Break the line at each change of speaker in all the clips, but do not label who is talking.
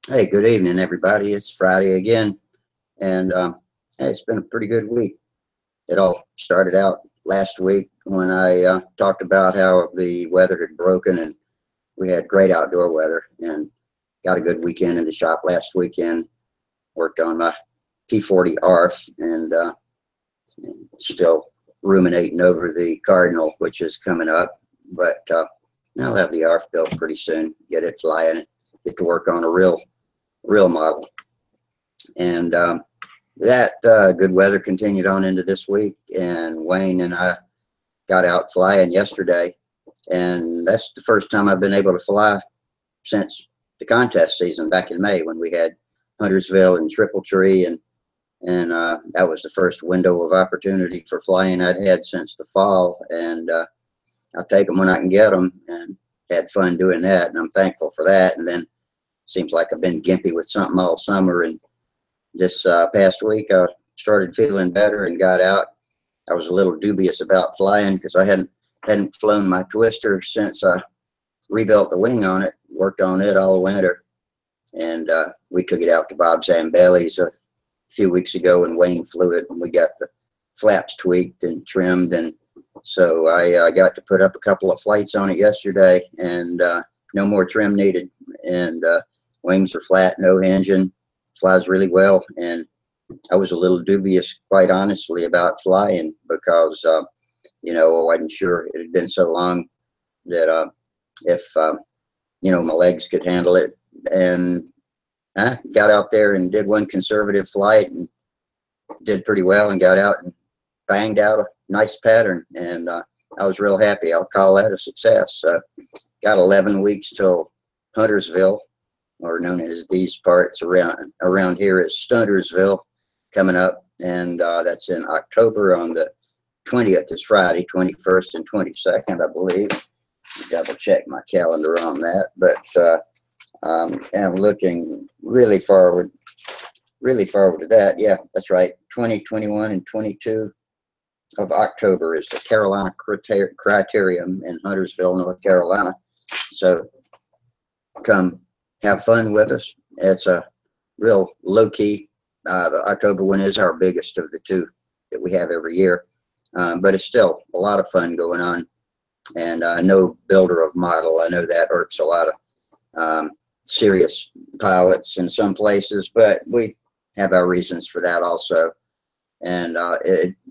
Hey, good evening, everybody. It's Friday again, and hey, it's been a pretty good week. It all started out last week when I talked about how the weather had broken, and we had great outdoor weather, and got a good weekend in the shop last weekend. Worked on my P40 ARF, and still ruminating over the Cardinal, which is coming up. But I'll have the ARF built pretty soon. Get it flying. Get to work on a real model. And that good weather continued on into this week, and Wayne and I got out flying yesterday, and that's the first time I've been able to fly since the contest season back in May when we had Huntersville and Triple Tree, and that was the first window of opportunity for flying I'd had since the fall, and I'll take them when I can get them, and had fun doing that, and I'm thankful for that. And then seems like I've been gimpy with something all summer, and this past week I started feeling better and got out. I was a little dubious about flying because I hadn't flown my Twister since I rebuilt the wing on it, worked on it all winter, and we took it out to Bob Zambelli's a few weeks ago, and Wayne flew it, and we got the flaps tweaked and trimmed, and so I got to put up a couple of flights on it yesterday, and no more trim needed, and wings are flat, no engine, flies really well. And I was a little dubious, quite honestly, about flying because I wasn't sure. It had been so long that if my legs could handle it. And I got out there and did one conservative flight and did pretty well, and got out and banged out a nice pattern, and I was real happy. I'll call that a success. Got 11 weeks till Huntersville, or known as these parts around here as Stuntersville, coming up, and that's in October on the 20th. It's Friday, 21st and 22nd, I believe. Double check my calendar on that, but I'm looking really forward to that. Yeah, that's right. 20, 21, and 22 of October is the Carolina Criterium in Huntersville, North Carolina. So come have fun with us. It's a real low-key. The October one is our biggest of the two that we have every year, but it's still a lot of fun going on. And no builder of model. I know that irks a lot of serious pilots in some places, but we have our reasons for that also. And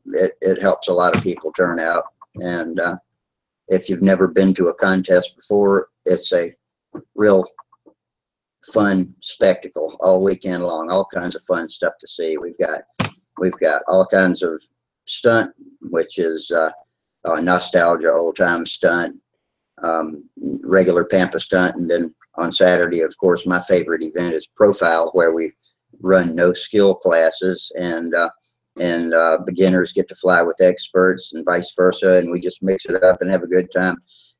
it helps a lot of people turn out. And if you've never been to a contest before, it's a real fun spectacle all weekend long. All kinds of fun stuff to see. We've got all kinds of stunt, which is nostalgia, old time stunt, regular Pampa stunt, and then on Saturday, of course, my favorite event is profile, where we run no skill classes, and beginners get to fly with experts and vice versa, and we just mix it up and have a good time.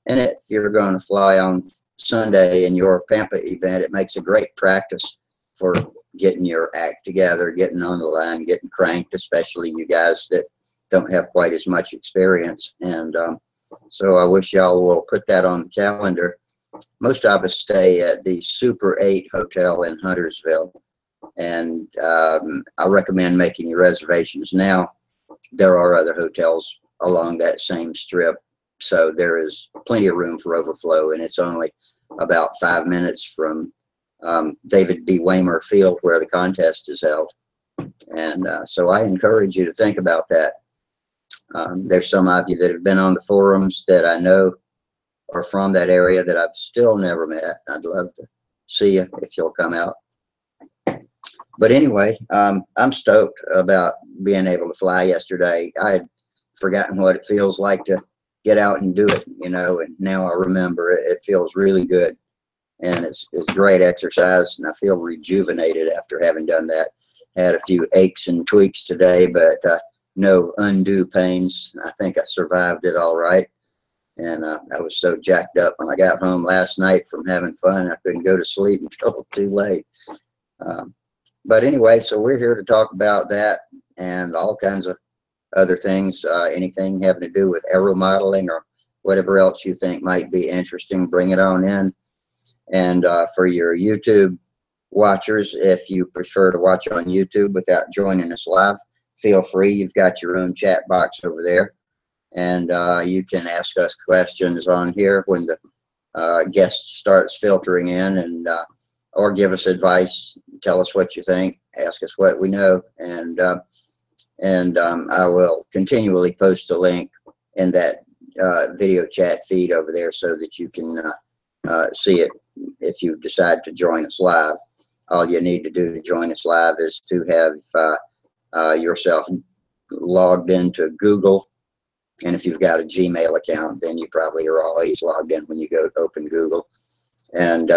And if you're going to fly on Sunday in your Pampa event, it makes a great practice for getting your act together, getting on the line, getting cranked, especially you guys that don't have quite as much experience. And so I wish y'all will put that on the calendar. Most of us stay at the Super 8 Hotel in Huntersville, and I recommend making your reservations now. There are other hotels along that same strip, so there is plenty of room for overflow, and it's only about 5 minutes from David B. Waymer Field, where the contest is held. And so I encourage you to think about that. There's some of you that have been on the forums that I know are from that area that I've still never met. I'd love to see you if you'll come out. But anyway, I'm stoked about being able to fly yesterday. I had forgotten what it feels like to get out and do it, and now I remember it. It feels really good, and it's great exercise, and I feel rejuvenated after having done that. Had a few aches and tweaks today, but no undue pains. I think I survived it all right. And I was so jacked up when I got home last night from having fun, I couldn't go to sleep until too late. But anyway, so we're here to talk about that and all kinds of other things, anything having to do with aero modeling or whatever else you think might be interesting, bring it on in. And for your YouTube watchers, if you prefer to watch on YouTube without joining us live, feel free. You've got your own chat box over there, and you can ask us questions on here when the guest starts filtering in, and or give us advice, tell us what you think, ask us what we know, and I will continually post a link in that video chat feed over there so that you can see it if you decide to join us live. All you need to do to join us live is to have yourself logged into Google. And if you've got a Gmail account, then you probably are always logged in when you go to open Google. And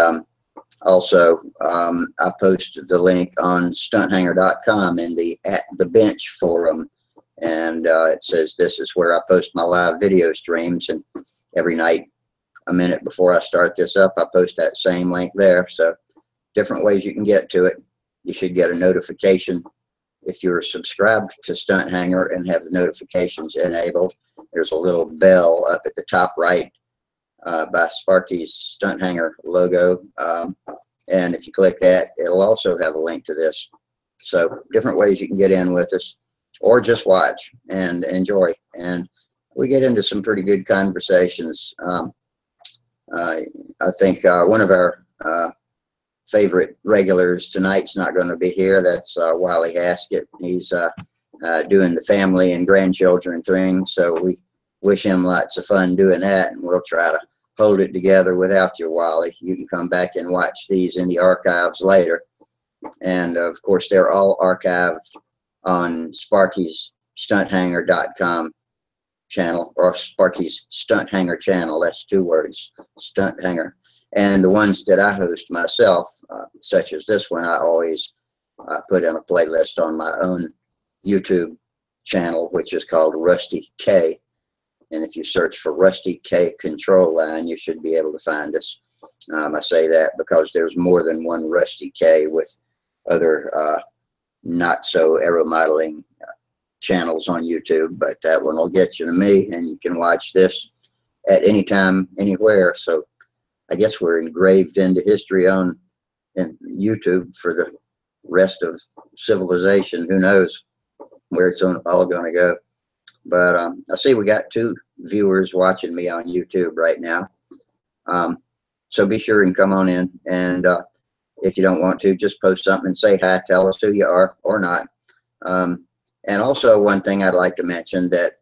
also, I posted the link on stunthanger.com in the At the Bench forum. And it says this is where I post my live video streams. And every night, a minute before I start this up, I post that same link there. So different ways you can get to it. You should get a notification if you're subscribed to Stunt Hanger and have the notifications enabled. There's a little bell up at the top right by Sparky's Stunt Hanger logo. And if you click that, it'll also have a link to this. So different ways you can get in with us, or just watch and enjoy. And we get into some pretty good conversations. I think one of our favorite regulars tonight's not going to be here. That's Wiley Haskett. He's doing the family and grandchildren thing, so we wish him lots of fun doing that, and we'll try to hold it together without you, Wiley. You can come back and watch these in the archives later, and of course they're all archived on Sparky's stunthanger.com channel, or Sparky's Stunt Hanger channel. That's 2 words, Stunt Hanger. And the ones that I host myself, such as this one, I always put in a playlist on my own YouTube channel, which is called Rusty K. And if you search for Rusty K Control Line, you should be able to find us. I say that because there's more than one Rusty K with other not so aero modeling channels on YouTube, but that one will get you to me, and you can watch this at any time, anywhere. So I guess we're engraved into history on YouTube for the rest of civilization. Who knows where it's all going to go. But I see we got 2 viewers watching me on YouTube right now. So be sure and come on in. And if you don't want to, just post something and say hi, tell us who you are or not. And also one thing I'd like to mention that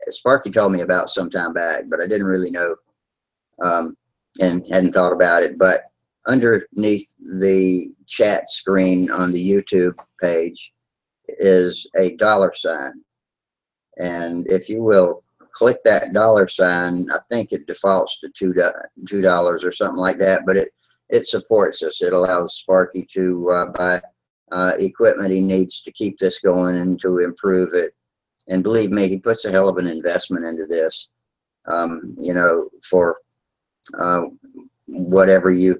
Sparky told me about some time back, but I didn't really know and hadn't thought about it. But underneath the chat screen on the YouTube page is a $. And if you will click that $, I think it defaults to $2 or something like that, but it supports us. It allows Sparky to buy equipment he needs to keep this going and to improve it. And believe me, he puts a hell of an investment into this. You know, for whatever you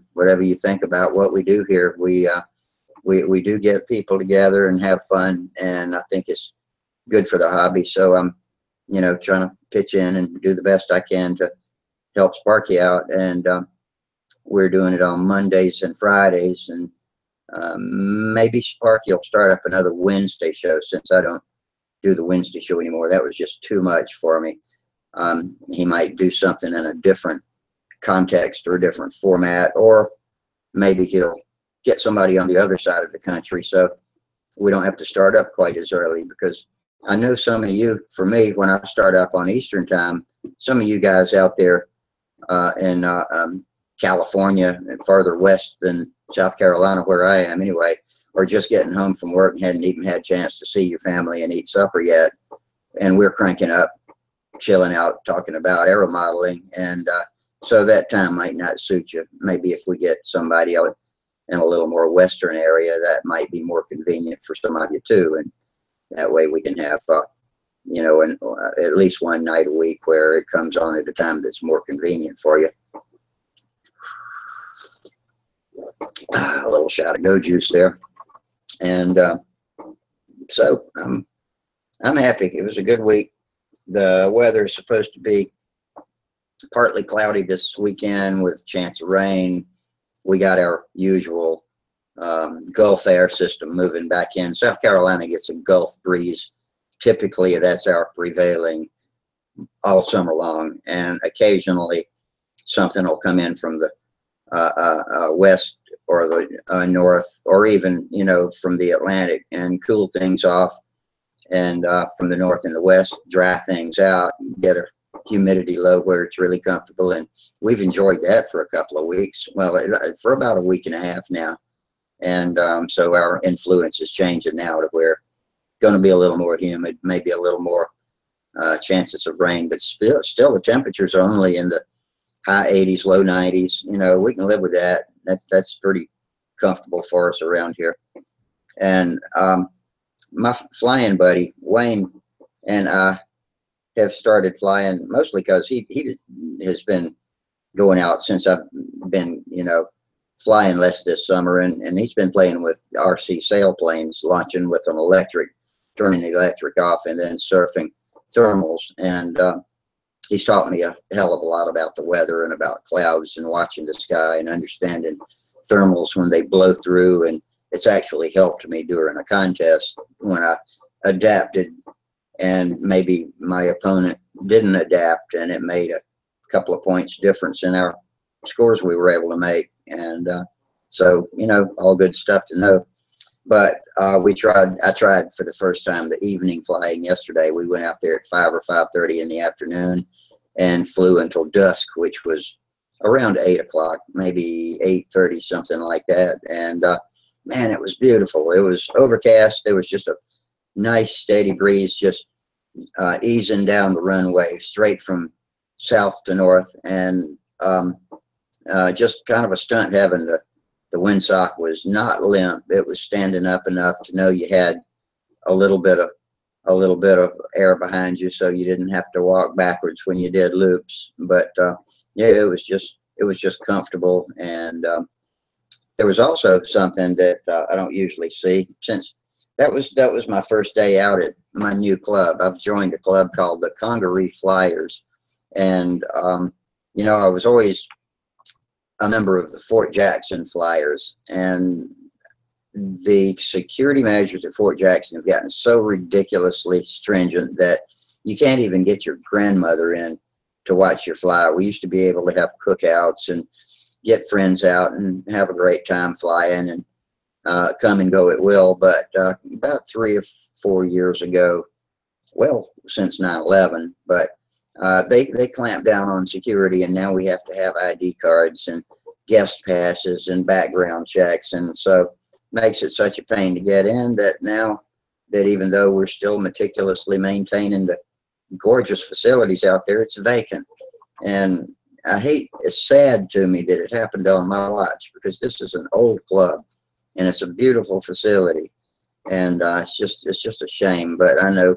think about what we do here, we do get people together and have fun, and I think it's good for the hobby. So I'm, you know, trying to pitch in and do the best I can to help Sparky out. And we're doing it on Mondays and Fridays, and maybe Sparky will start up another Wednesday show, since I don't do the Wednesday show anymore. That was just too much for me. He might do something in a different context or a different format, or maybe he'll get somebody on the other side of the country so we don't have to start up quite as early. Because I know some of you, for me, when I start up on Eastern time, some of you guys out there in California and farther west than South Carolina, where I am anyway, are just getting home from work and hadn't even had a chance to see your family and eat supper yet. And we're cranking up, chilling out, talking about aero modeling. And so that time might not suit you. Maybe if we get somebody out in a little more western area, that might be more convenient for some of you too. And that way we can have, you know, at least one night a week where it comes on at a time that's more convenient for you. A little shot of go juice there. And so I'm happy. It was a good week. The weather is supposed to be partly cloudy this weekend with a chance of rain. We got our usual Gulf air system moving back in. South Carolina gets a Gulf breeze. Typically, that's our prevailing all summer long, and occasionally something will come in from the west or the north, or even, you know, from the Atlantic, and cool things off, and from the north and the west, dry things out, get a humidity low where it's really comfortable. And we've enjoyed that for a couple of weeks, well, for about a week and a half now. And so our influence is changing now to where it's going to be a little more humid, maybe a little more chances of rain, but still the temperatures are only in the high 80s, low 90s. You know, we can live with that. That's pretty comfortable for us around here. And my flying buddy Wayne and I have started flying mostly because he has been going out since I've been, you know, flying less this summer, and he's been playing with RC sailplanes, launching with an electric, turning the electric off, and then surfing thermals. And he's taught me a hell of a lot about the weather and about clouds and watching the sky and understanding thermals when they blow through. And it's actually helped me during a contest when I adapted and maybe my opponent didn't adapt, and it made a couple of points difference in our scores we were able to make. And so, you know, all good stuff to know. But I tried for the first time the evening flying yesterday. We went out there at 5 or 5:30 in the afternoon and flew until dusk, which was around 8 o'clock, maybe 8:30, something like that. And man, it was beautiful. It was overcast. There was just a nice steady breeze just easing down the runway straight from south to north. And just kind of a stunt having the windsock was not limp. It was standing up enough to know you had a little bit of air behind you, so you didn't have to walk backwards when you did loops. But yeah, it was just comfortable. And there was also something that I don't usually see, since that was my first day out at my new club. I've joined a club called the Congaree Flyers, and you know, I was always a member of the Fort Jackson Flyers, and the security measures at Fort Jackson have gotten so ridiculously stringent that you can't even get your grandmother in to watch your fly. We used to be able to have cookouts and get friends out and have a great time flying, and come and go at will. But about 3 or 4 years ago, well, since 9/11, but they clamped down on security, and now we have to have ID cards and guest passes and background checks. And so makes it such a pain to get in that now that even though we're still meticulously maintaining the gorgeous facilities out there, it's vacant. And it's sad to me that it happened on my watch, because this is an old club and it's a beautiful facility. And it's just a shame, but I know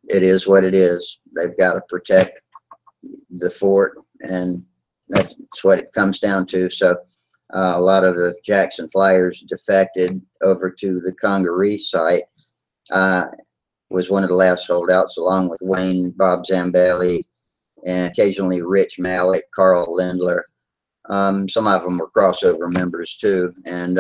it is what it is. They've got to protect the fort, and that's what it comes down to. So a lot of the Jackson Flyers defected over to the Congaree site. Was one of the last holdouts, along with Wayne, Bob Zambelli, and occasionally Rich Malik, Carl Lindler. Some of them were crossover members too. And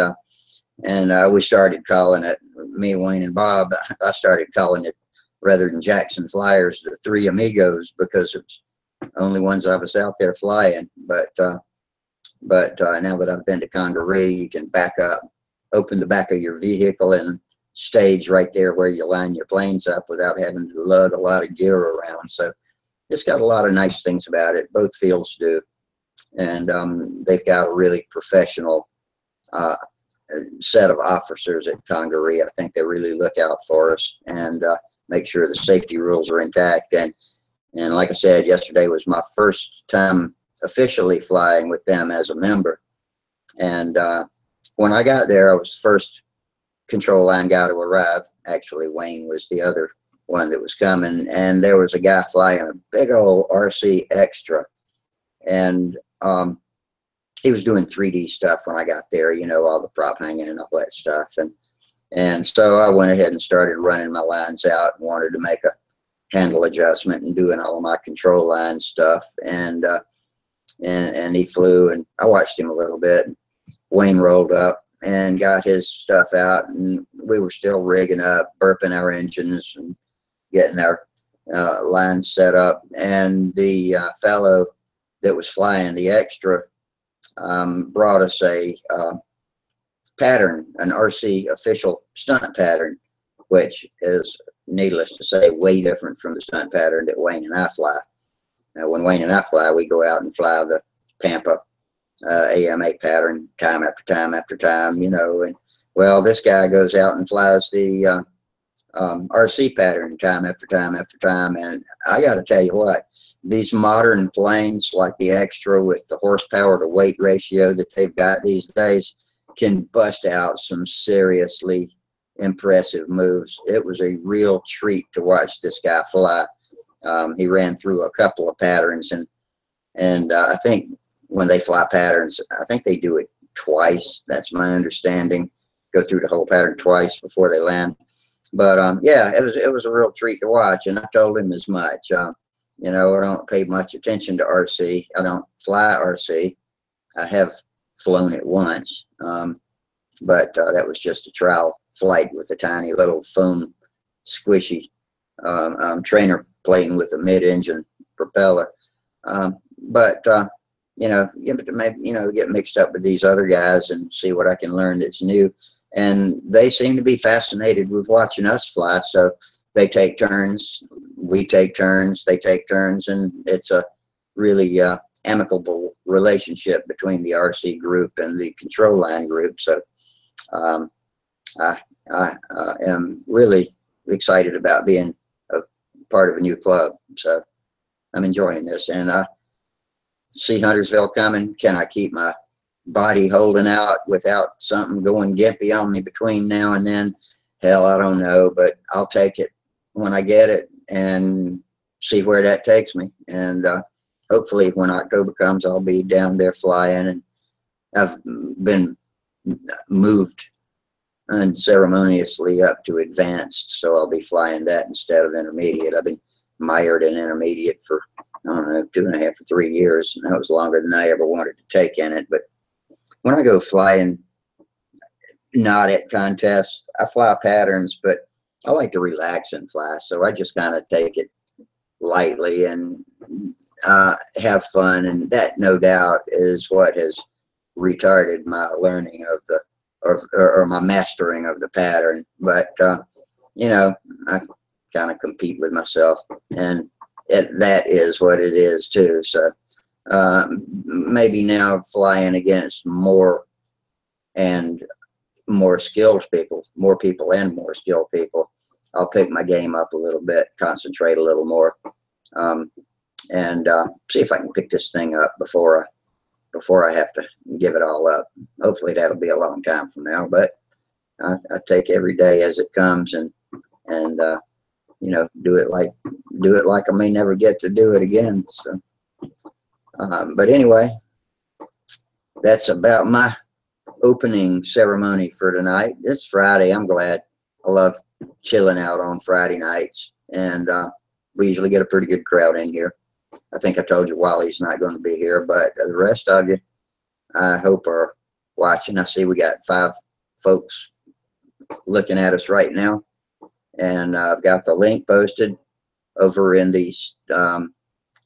we started calling it, me, Wayne, and Bob, I started calling it, rather than Jackson Flyers, the Three Amigos, because it's only ones of us out there flying. But now that I've been to Congaree, you can back up, open the back of your vehicle, and stage right there where you line your planes up without having to lug a lot of gear around. So it's got a lot of nice things about it. Both fields do. And they've got a really professional set of officers at Congaree. I think they really look out for us and make sure the safety rules are intact. And like I said, yesterday was my first time officially flying with them as a member. And when I got there, I was the first control line guy to arrive. Actually, Wayne was the other one that was coming, and there was a guy flying a big old RC Extra, and he was doing 3D stuff when I got there, you know, all the prop hanging and all that stuff. And so I went ahead and started running my lines out and wanted to make a handle adjustment and doing all of my control line stuff. And he flew, and I watched him a little bit. Wayne rolled up, and got his stuff out, and we were still rigging up, burping our engines and getting our lines set up. And the fellow that was flying the extra brought us a pattern, an RC official stunt pattern, which is, needless to say, way different from the stunt pattern that Wayne and I fly. Now, when Wayne and I fly, we go out and fly the Pampa AM8 pattern time after time after time, you know. And well, this guy goes out and flies the RC pattern time after time after time. And I got to tell you what, these modern planes like the Extra with the horsepower to weight ratio that they've got these days can bust out some seriously impressive moves. It was a real treat to watch this guy fly. He ran through a couple of patterns, and I think when they fly patterns, I think they do it twice. That's my understanding. Go through the whole pattern twice before they land. But yeah, it was a real treat to watch, and I told him as much. You know, I don't pay much attention to RC. I don't fly RC. I have flown it once, but that was just a trial flight with a tiny little foam squishy trainer plane with a mid-engine propeller. But you know, get mixed up with these other guys and see what I can learn that's new. And they seem to be fascinated with watching us fly, so they take turns, we take turns, they take turns, and it's a really amicable relationship between the RC group and the control line group. So I am really excited about being a part of a new club. So I'm enjoying this, and see Huntersville coming. Can I keep my body holding out without something going gimpy on me between now and then? Hell, I don't know, but I'll take it when I get it and see where that takes me. And hopefully when October comes, I'll be down there flying. And I've been moved unceremoniously up to advanced, so I'll be flying that instead of intermediate. I've been mired in intermediate for, I don't know, 2.5 or 3 years, and that was longer than I ever wanted to take in it. But when I go flying, not at contests, I fly patterns, but I like to relax and fly, so I just kind of take it lightly and have fun, and that no doubt is what has retarded my learning of the or my mastering of the pattern. But you know, I kind of compete with myself, and that is what it is too. So maybe now flying against more and more skilled people, more people and more skilled people, I'll pick my game up a little bit, concentrate a little more, and see if I can pick this thing up before I have to give it all up. Hopefully that'll be a long time from now, but I take every day as it comes, and you know, do it like I may never get to do it again. So, but anyway, that's about my opening ceremony for tonight. It's Friday. I'm glad. I love chilling out on Friday nights, and we usually get a pretty good crowd in here. I think I told you Wally's not going to be here, but the rest of you, I hope, are watching. I see we got 5 folks looking at us right now, and I've got the link posted over in the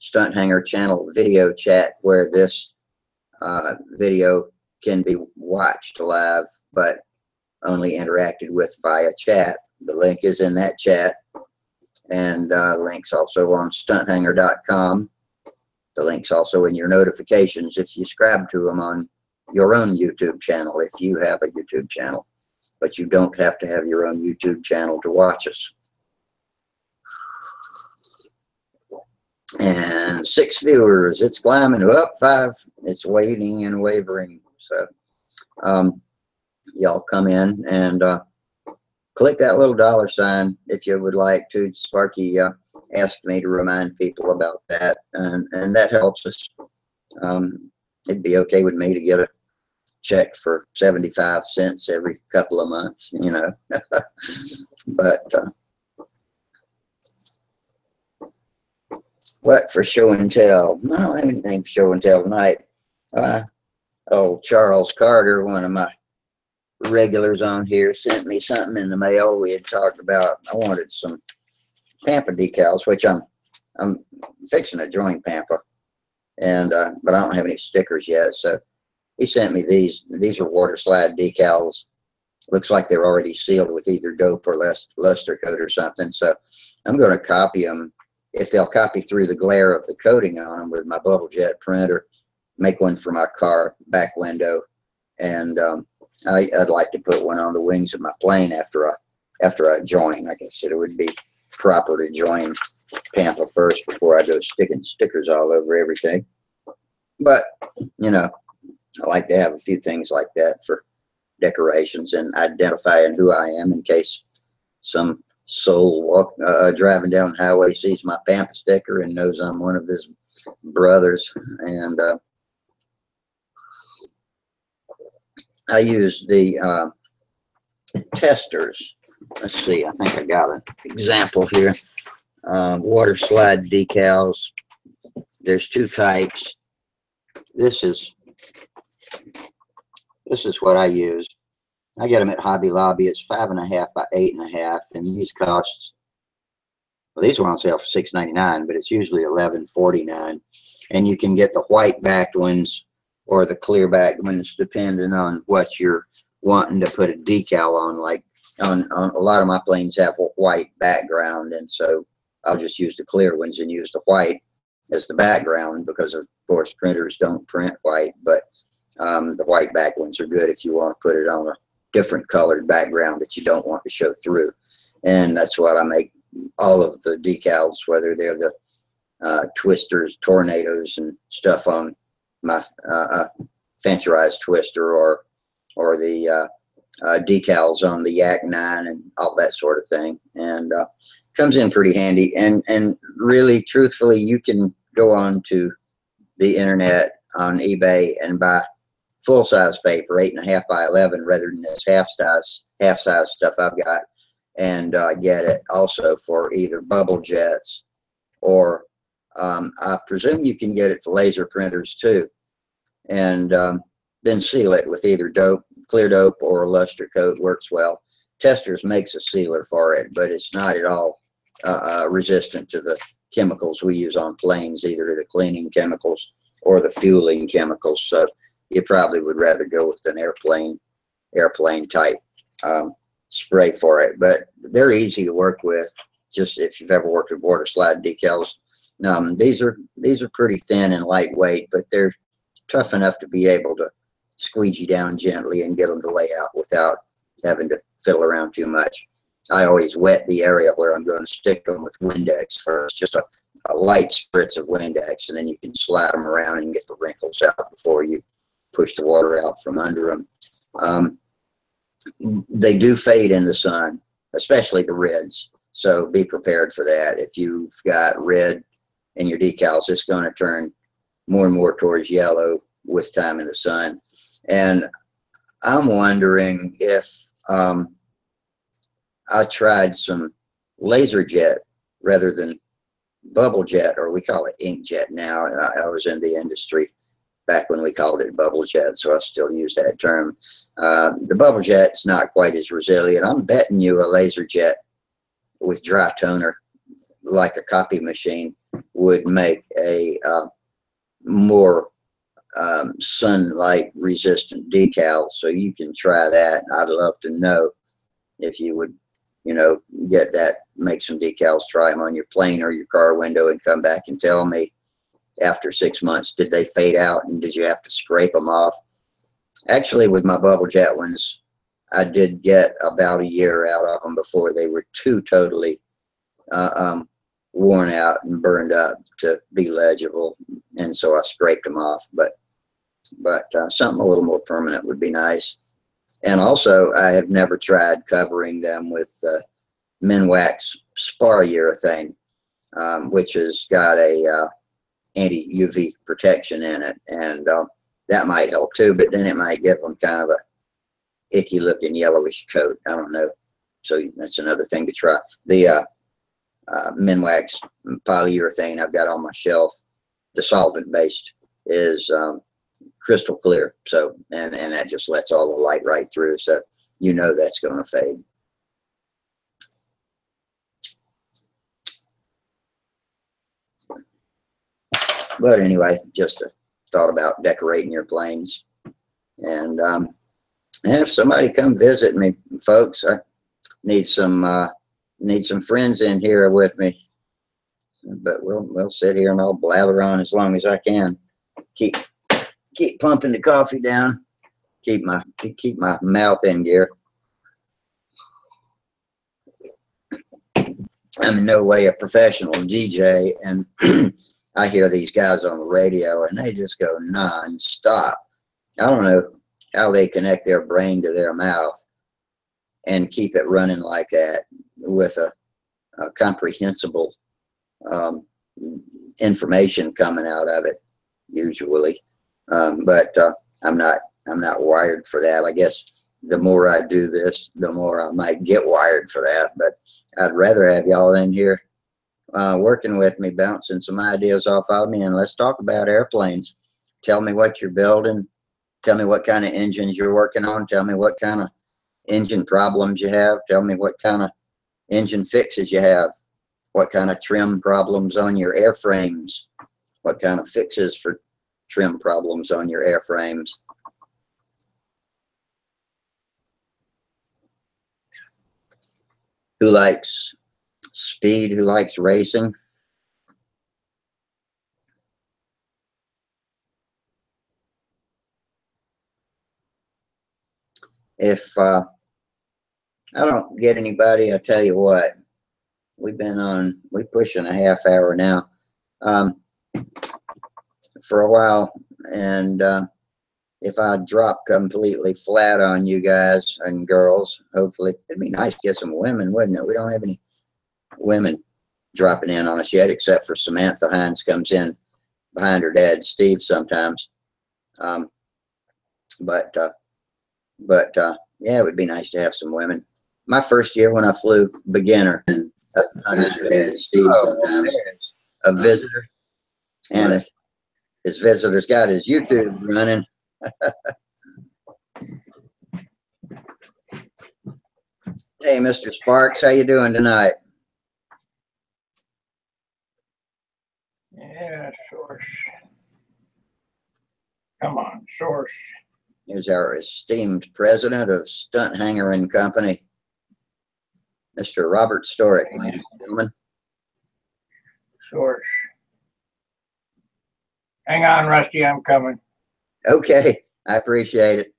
Stunt Hanger channel video chat, where this video can be watched live, but only interacted with via chat. The link is in that chat, and links also on stunthanger.com. The link's also in your notifications if you subscribe to them on your own YouTube channel, if you have a YouTube channel. But you don't have to have your own YouTube channel to watch us. And 6 viewers. It's climbing up 5. It's waiting and wavering. So y'all come in and click that little $ if you would like to. Sparky asked me to remind people about that, and that helps us. It'd be okay with me to get a check for 75 cents every couple of months, you know. But what for show and tell? I don't have anything for show and tell tonight. Oh, Charles Carter, one of my regulars on here sent me something in the mail. We had talked about, I wanted some Pampa decals, which I'm fixing to join Pampa, and but I don't have any stickers yet. So he sent me these. These are water slide decals. Looks like they're already sealed with either dope or luster coat or something. So I'm going to copy them. If they'll copy through the glare of the coating on them with my bubble jet printer, make one for my car back window, and I'd like to put one on the wings of my plane after I join. Like I said, it would be proper to join Pampa first before I go sticking stickers all over everything. But you know, I like to have a few things like that for decorations and identifying who I am in case some soul driving down the highway sees my Pampa sticker and knows I'm one of his brothers. And I use the testers. Let's see, I think I got an example here. Water slide decals. There's two types. This is what I use. I get them at Hobby Lobby. It's 5.5 by 8.5, and these cost, well, these were on sale for $6.99, but it's usually $11.49. And you can get the white backed ones or the clear backed ones, depending on what you're wanting to put a decal on. Like on a lot of my planes have a white background, and so I'll just use the clear ones and use the white as the background because, of course, printers don't print white, but the white back ones are good if you want to put it on a different colored background that you don't want to show through. And that's what I make all of the decals, whether they're the twisters, tornadoes, and stuff on my Fancherized twister, or the decals on the Yak 9 and all that sort of thing. And comes in pretty handy. And really, truthfully, you can go on to the internet on eBay and buy full-size paper, 8.5 by 11, rather than this half-size stuff I've got, and get it also for either bubble jets, or I presume you can get it for laser printers too, and then seal it with either dope, clear dope, or a luster coat. Works well. Testers makes a sealer for it, but it's not at all resistant to the chemicals we use on planes, either the cleaning chemicals or the fueling chemicals. So you probably would rather go with an airplane type spray for it, but they're easy to work with. Just if you've ever worked with water slide decals, these are pretty thin and lightweight, but they're tough enough to be able to squeegee down gently and get them to lay out without having to fiddle around too much. I always wet the area where I'm going to stick them with Windex first, just a light spritz of Windex, and then you can slide them around and get the wrinkles out before you push the water out from under them. They do fade in the sun, especially the reds, so be prepared for that. If you've got red in your decals, it's going to turn more and more towards yellow with time in the sun. And I'm wondering if I tried some laser jet rather than bubble jet, or we call it ink jet now. I was in the industry back when we called it bubble jet, so I still use that term. The bubble jet's not quite as resilient. I'm betting you a laser jet with dry toner, like a copy machine, would make a more sunlight resistant decal. So you can try that. I'd love to know if you would, get that, make some decals, try them on your plane or your car window, and come back and tell me after 6 months, did they fade out and did you have to scrape them off? Actually, with my bubble jet ones, I did get about a year out of them before they were too totally worn out and burned up to be legible, and so I scraped them off. But something a little more permanent would be nice. And also, I have never tried covering them with Minwax spar urethane, which has got a anti-UV protection in it, and that might help too, but then it might give them kind of a icky looking yellowish coat. I don't know. So that's another thing to try. The Minwax polyurethane I've got on my shelf, the solvent based, is crystal clear. So, and that just lets all the light right through. So you know that's going to fade. But anyway, just a thought about decorating your planes. And if somebody come visit me, folks, I need some friends in here with me. But we'll sit here and I'll blather on as long as I can. Keep pumping the coffee down. Keep my mouth in gear. I'm in no way a professional DJ, and I hear these guys on the radio and they just go non-stop. I don't know how they connect their brain to their mouth and keep it running like that with a comprehensible information coming out of it usually. But I'm not wired for that. I guess the more I do this, the more I might get wired for that. But I'd rather have y'all in here working with me, bouncing some ideas off of me, and let's talk about airplanes. Tell me what you're building. Tell me what kind of engines you're working on. Tell me what kind of engine problems you have. Tell me what kind of engine fixes you have. What kind of trim problems on your airframes. What kind of fixes for trim problems on your airframes. Who likes speed? Who likes racing? If I don't get anybody, I tell you what, we're pushing a half hour now for a while, and if I drop completely flat on you guys and girls, hopefully, it'd be nice to get some women, wouldn't it? We don't have any women dropping in on us yet, except for Samantha Hines comes in behind her dad, Steve, sometimes. But yeah, it would be nice to have some women. My first year when I flew beginner, Steve, sometimes, a visitor, and his visitor's got his YouTube running. Hey, Mr. Sparks, how you doing tonight?
Yeah, Source. Come on, Source.
Here's our esteemed president of Stunt Hanger and Company, Mr. Robert Storick, ladies and gentlemen.
Source. Hang on, Rusty, I'm coming.
Okay, I appreciate it.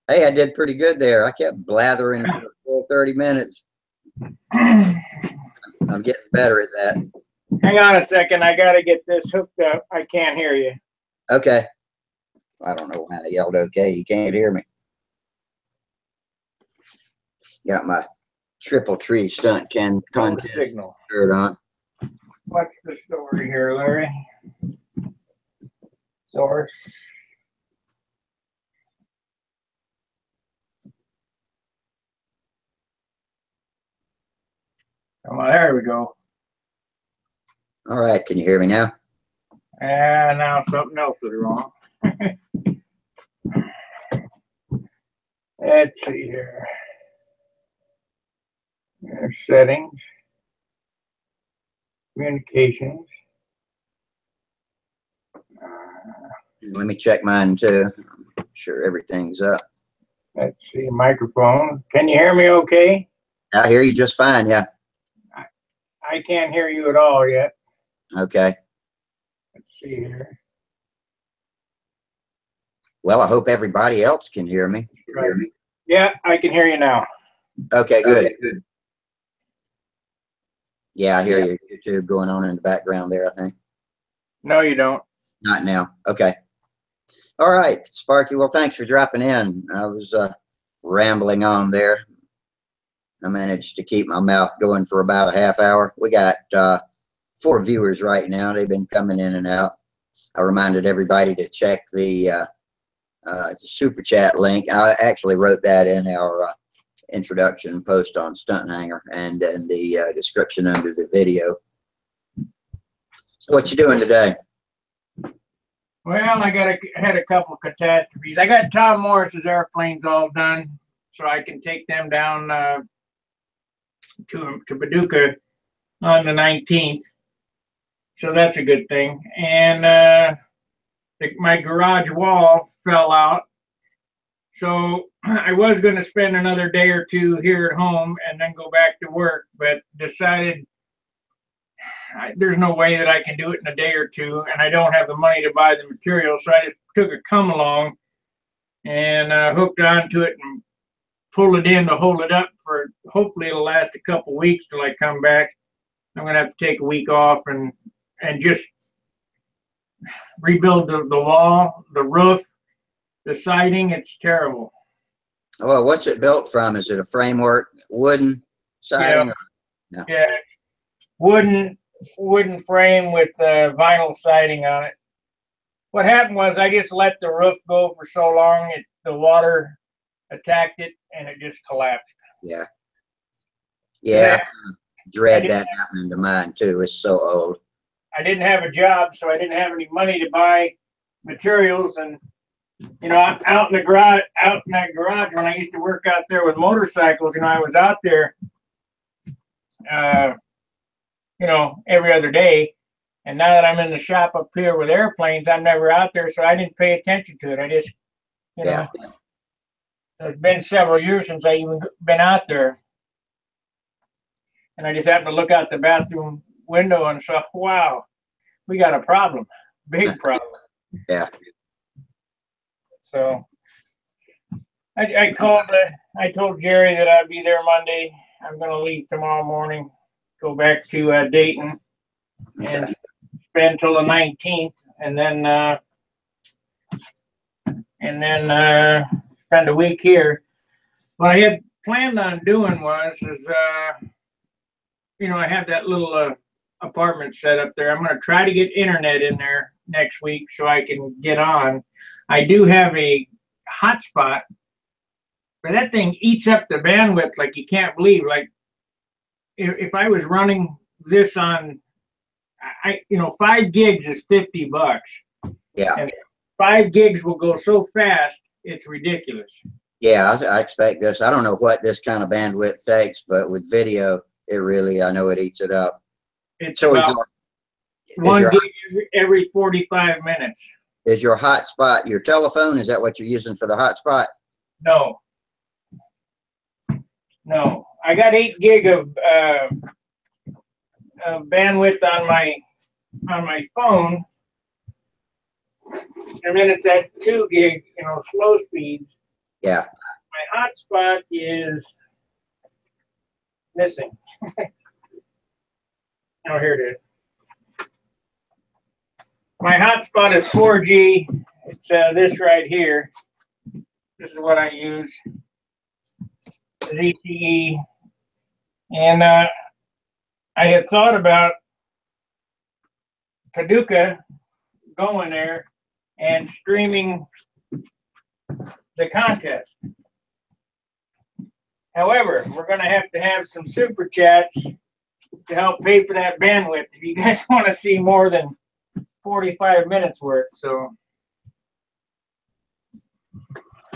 Hey, I did pretty good there. I kept blathering for the full 30 minutes. I'm getting better at that.
Hang on a second, I gotta get this hooked up. I can't hear you.
Okay. I don't know why I yelled okay. You can't hear me. Got my Triple Tree Stunt contest
signal
shirt on.
What's the story here, Larry? Source. Come on, there we go.
All right, can you hear me now?
And now something else is wrong. Let's see here. There's settings, communications.
Let me check mine too. I'm sure everything's up.
Let's see, microphone. Can you hear me okay?
I hear you just fine, yeah.
I can't hear you at all yet.
Okay.
Let's see here.
Well, I hope everybody else can hear me.
Right. Hear me? Yeah, I can hear you now.
Okay, good. Okay, good. Yeah, I hear you. YouTube going on in the background there, I think.
No, you don't.
Not now. Okay. All right, Sparky. Well, thanks for dropping in. I was rambling on there. I managed to keep my mouth going for about a half hour. We got 4 viewers right now. They've been coming in and out. I reminded everybody to check the super chat link. I actually wrote that in our introduction post on Stunt Hanger and in the description under the video. So what you doing today?
Well, I had a couple of catastrophes. I got Tom Morris's airplanes all done. so I can take them down to Paducah on the 19th. So that's a good thing. And my garage wall fell out. So I was going to spend another day or two here at home and then go back to work, but decided there's no way that I can do it in a day or two, and I don't have the money to buy the material. So I just took a come along and hooked onto it and pulled it in to hold it up for, hopefully it'll last a couple weeks till I come back. I'm going to have to take a week off and just rebuild the wall, the roof, the siding. It's terrible.
Well, what's it built from? Is it a framework, wooden siding?
Yeah,
No.
yeah. Wooden frame with vinyl siding on it. What happened was I just let the roof go for so long, the water attacked it and it just collapsed.
Yeah. Yeah, I dread that happening to mine too. It's so old.
I didn't have a job, so I didn't have any money to buy materials. And you know, out in that garage when I used to work out there with motorcycles, you know, I was out there you know, every other day. And now that I'm in the shop up here with airplanes, I'm never out there, so I didn't pay attention to it. I just, you know, it's been several years since I even been out there. And I just happened to look out the bathroom window and saw, wow, we got a problem, big problem.
Yeah.
So I told Jerry that I'd be there Monday. I'm going to leave tomorrow morning, go back to Dayton, and spend till the 19th, and then spend a week here. What I had planned on doing is you know, I have that little apartment set up there. I'm going to try to get internet in there next week so I can get on. I do have a hotspot, but that thing eats up the bandwidth like you can't believe. Like if I was running this on, you know, 5 gigs is $50.
Yeah.
And 5 gigs will go so fast, it's ridiculous.
Yeah, I expect this. I don't know what this kind of bandwidth takes, but with video, it really, I know it eats it up.
It's
so
about 1 gig every 45 minutes.
Is your hotspot your telephone? Is that what you're using for the hotspot?
No. No. I got 8 gig of bandwidth on my phone, and then it's at 2 gig, you know, slow speeds.
Yeah.
My hotspot is missing. Oh, here it is. My hotspot is 4G. It's this right here. This is what I use. ZTE. And I had thought about Paducah, going there and streaming the contest. However, we're going to have some super chats to help pay for that bandwidth if you guys want to see more than 45 minutes worth. So,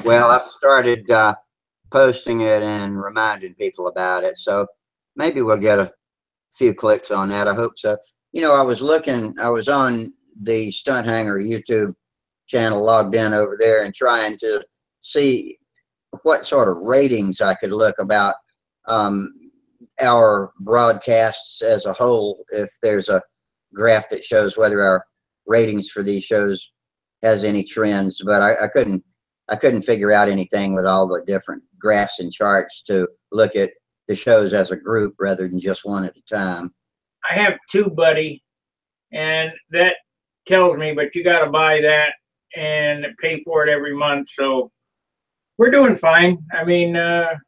well, I've started posting it and reminding people about it, so maybe we'll get a few clicks on that. I hope so. You know, I was on the Stunt Hanger YouTube channel, logged in over there and trying to see what sort of ratings I could look about our broadcasts as a whole, if there's a graph that shows whether our ratings for these shows has any trends, but I couldn't figure out anything with all the different graphs and charts to look at the shows as a group rather than just one at a time.
I have 2, buddy, and that tells me, but you got to buy that and pay for it every month. So we're doing fine. I mean, that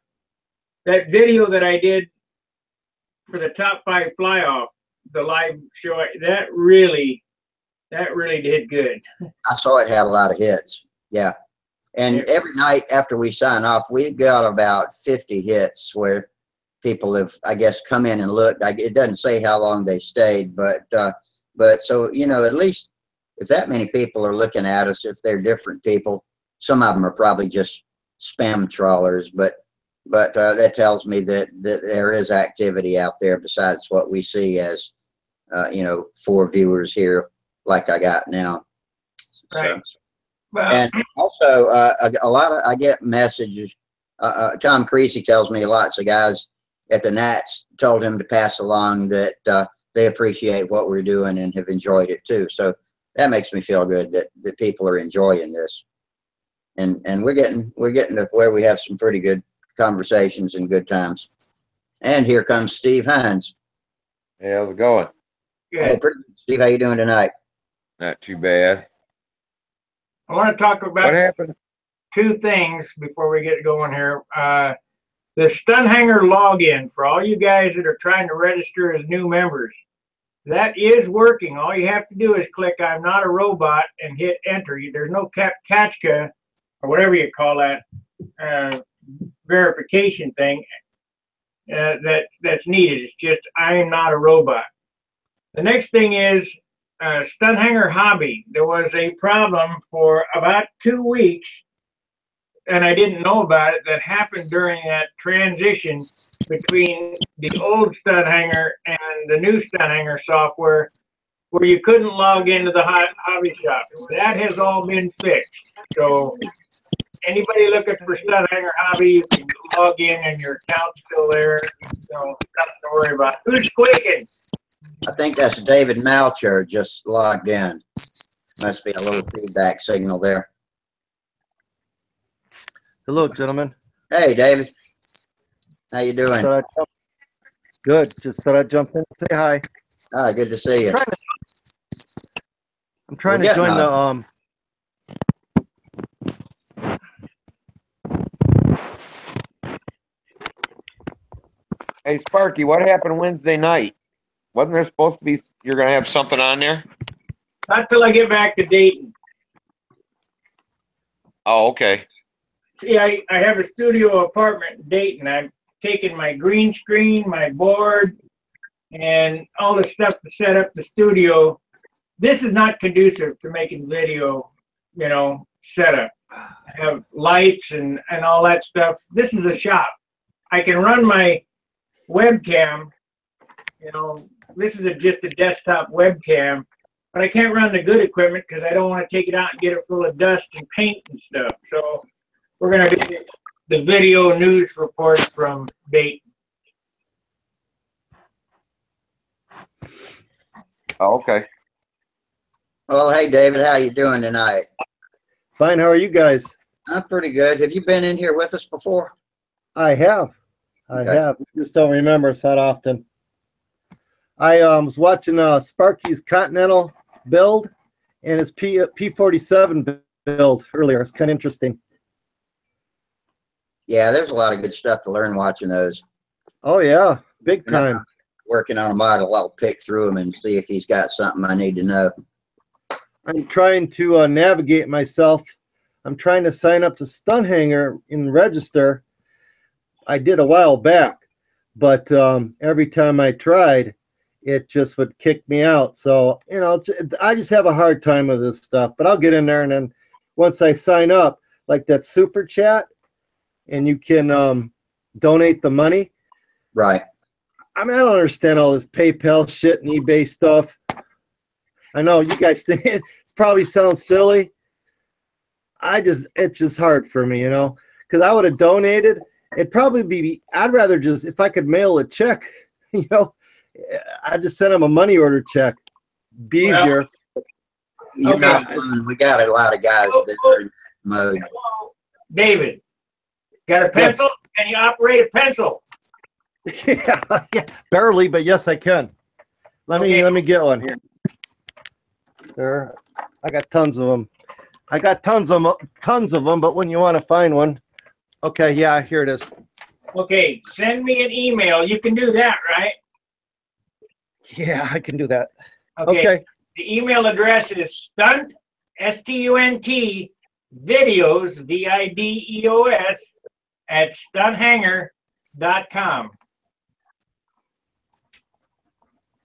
video that I did for the top 5 fly off, the live show, that really did good.
I saw it had a lot of hits. Yeah. And every night after we sign off, we got about 50 hits where people have, I guess, come in and looked. It doesn't say how long they stayed, but so, you know, at least if that many people are looking at us, if they're different people, some of them are probably just spam trawlers, but that tells me that there is activity out there besides what we see as, 4 viewers here like I got now.
Right.
So,
Well,
and also a lot of, I get messages. Tom Creasy tells me lots of guys at the Nats told him to pass along that they appreciate what we're doing and have enjoyed it too. So that makes me feel good that people are enjoying this. And we're getting to where we have some pretty good conversations and good times. And here comes Steve Hines.
Hey, how's it going?
good.
Hey, pretty good. Steve, how you doing tonight?
Not too bad.
I want to talk
What
about
happened?
2 things before we get going here. The Stunt Hanger login for all you guys that are trying to register as new members. That is working. All you have to do is click "I'm not a robot" and hit enter. There's no CAPTCHA or whatever you call that verification thing that's needed. It's just "I am not a robot." The next thing is Stunt Hanger hobby. There was a problem for about 2 weeks, and I didn't know about it, that happened during that transition between the old Stunt Hanger and the new Stunt Hanger software, where you couldn't log into the hobby shop. That has all been fixed. So anybody looking for Stunt Hanger hobby, you can log in and your account's still there. So nothing to worry about. Who's squeaking?
I think that's David Malcher just logged in. Must be a little feedback signal there.
Hello, gentlemen.
Hey, David. How you doing?
Good. Just thought I'd jump in and say hi.
Ah, good to see you.
I'm trying
We're
to
getting
join
on.
Hey, Sparky, what happened Wednesday night? Wasn't there supposed to be, you're going to have something on there?
Not till I get back to Dayton.
Oh, okay.
See, I have a studio apartment in Dayton. I've taken my green screen, my board, and all the stuff to set up the studio. This is not conducive to making video, setup. I have lights and all that stuff. This is a shop. I can run my webcam, this is just a desktop webcam, but I can't run the good equipment because I don't want to take it out and get it full of dust and paint and stuff. So we're going to do the video news report from Dayton.
Oh, okay.
Well, hey, David, how you doing tonight?
Fine. How are you guys?
I'm pretty good. Have you been in here with us before?
I have.
Okay.
I have. Just don't remember us that often. I was watching Sparky's Continental build and his P47 build earlier. It's kind of interesting.
Yeah, there's a lot of good stuff to learn watching those.
Oh, yeah. Big time.
Working on a model, I'll pick through them and see if he's got something I need to know.
I'm trying to navigate myself. I'm trying to sign up to Stunt Hanger and register. I did a while back, but every time I tried, it just would kick me out. So, I just have a hard time with this stuff, but I'll get in there. And then once I sign up, like that super chat, and you can donate the money.
Right.
I mean, I don't understand all this PayPal shit and eBay stuff. I know you guys think it probably sounds silly. It's just hard for me, because I would have donated. It'd probably be, I'd rather just, if I could mail a check, I'd just send them a money order check. Be easier.
You're not alone. We got a lot of guys that are in that mode.
David, got a pencil? Yes. Can you operate a pencil?
Yeah, barely, but yes, I can. Let me get one here. There, I got tons of them. Tons of them, but when you want to find one, okay, yeah, here it is.
Okay, send me an email. You can do that, right?
Yeah, I can do that.
Okay. The email address is stunt, S-T-U-N-T, videos, V-I-D-E-O-S, at stunthanger.com.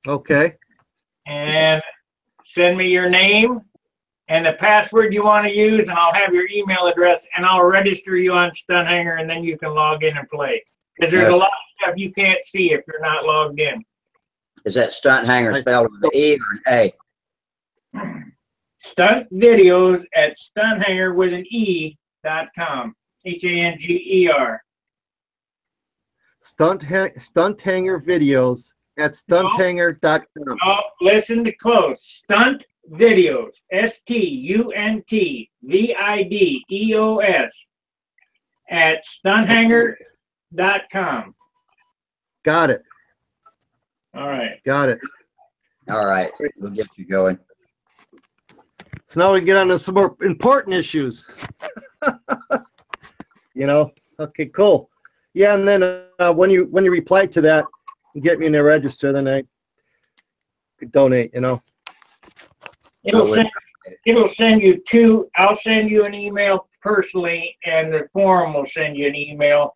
Okay.
And send me your name, and the password you want to use, and I'll have your email address, and I'll register you on Stunt Hanger, and then you can log in and play. Because there's a lot of stuff you can't see if you're not logged in.
Is that Stunt Hanger spelled with an E or an A?
Stunt videos at stunthanger with an E.com. HANGER.
Stunt Hanger videos at stunthanger.com.
Oh, listen to close. Stunt videos. STUNTVIDEOS at stunthanger.com.
Got it.
All right.
Got it.
All right, we'll get you going.
So now we can get on to some more important issues. You know? Okay, cool. Yeah, and then when you reply to that and get me in the register, then I could donate, you know.
It'll send you two. I'll send you an email personally, and the forum will send you an email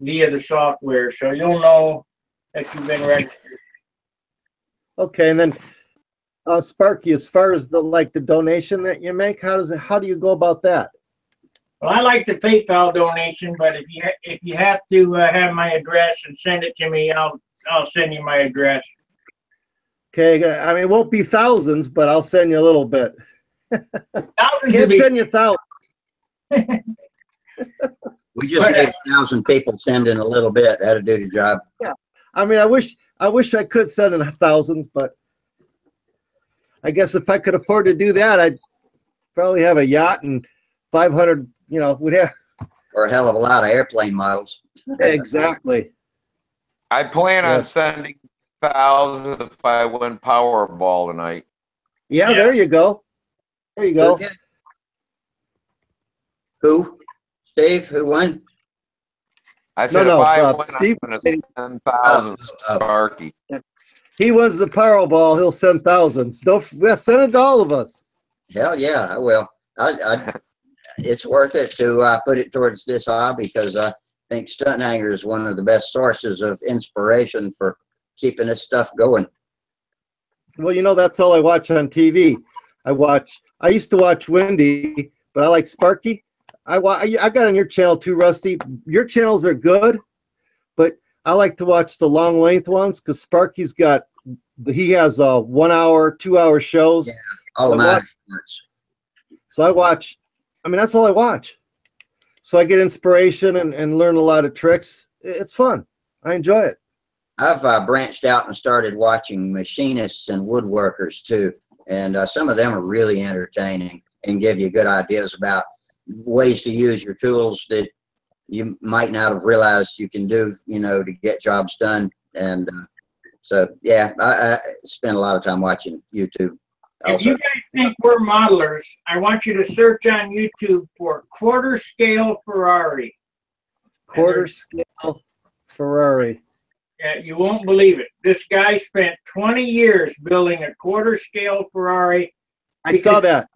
via the software, so you'll know that you've been registered.
Okay, and then Sparky, as far as the donation that you make, how do you go about that?
Well, I like the PayPal donation, but if you have to have my address and send it to me, I'll send you my address.
Okay, I mean, it won't be thousands, but I'll send you a little bit. Can't send you thousands.
We just need 1,000 people sending a little bit. That'll do the job.
Yeah, I mean, I wish I could send in thousands, but I guess if I could afford to do that, I'd probably have a yacht and 500. You know, we'd have.
Or a hell of a lot of airplane models.
Exactly.
I plan on sending thousands if I win Powerball tonight.
Yeah, there you go. There you go.
Who? Steve? Who won?
I said
No,
if I win,
Steve,
I'm going to send thousands to Sparky.
He wins the Powerball, he'll send thousands. Send it to all of us.
Hell yeah, I will. It's worth it to put it towards this hobby because I think Stunt Hanger is one of the best sources of inspiration for keeping this stuff going.
Well, you know, that's all I watch on TV. I used to watch Wendy, but I like Sparky. I got on your channel too, Rusty. Your channels are good, but I like to watch the long length ones because Sparky's he has 1 hour, 2 hour shows.
Yeah, all my sports.
So I watch. I mean, that's all I watch. So I get inspiration and learn a lot of tricks. It's fun. I enjoy it.
I've branched out and started watching machinists and woodworkers too. And some of them are really entertaining and give you good ideas about ways to use your tools that you might not have realized you can do, you know, to get jobs done. And so, yeah, I spend a lot of time watching YouTube.
If you guys think we're modelers, I want you to search on YouTube for quarter scale Ferrari.
Quarter scale Ferrari.
Yeah, you won't believe it. This guy spent 20 years building a quarter scale Ferrari.
I saw that.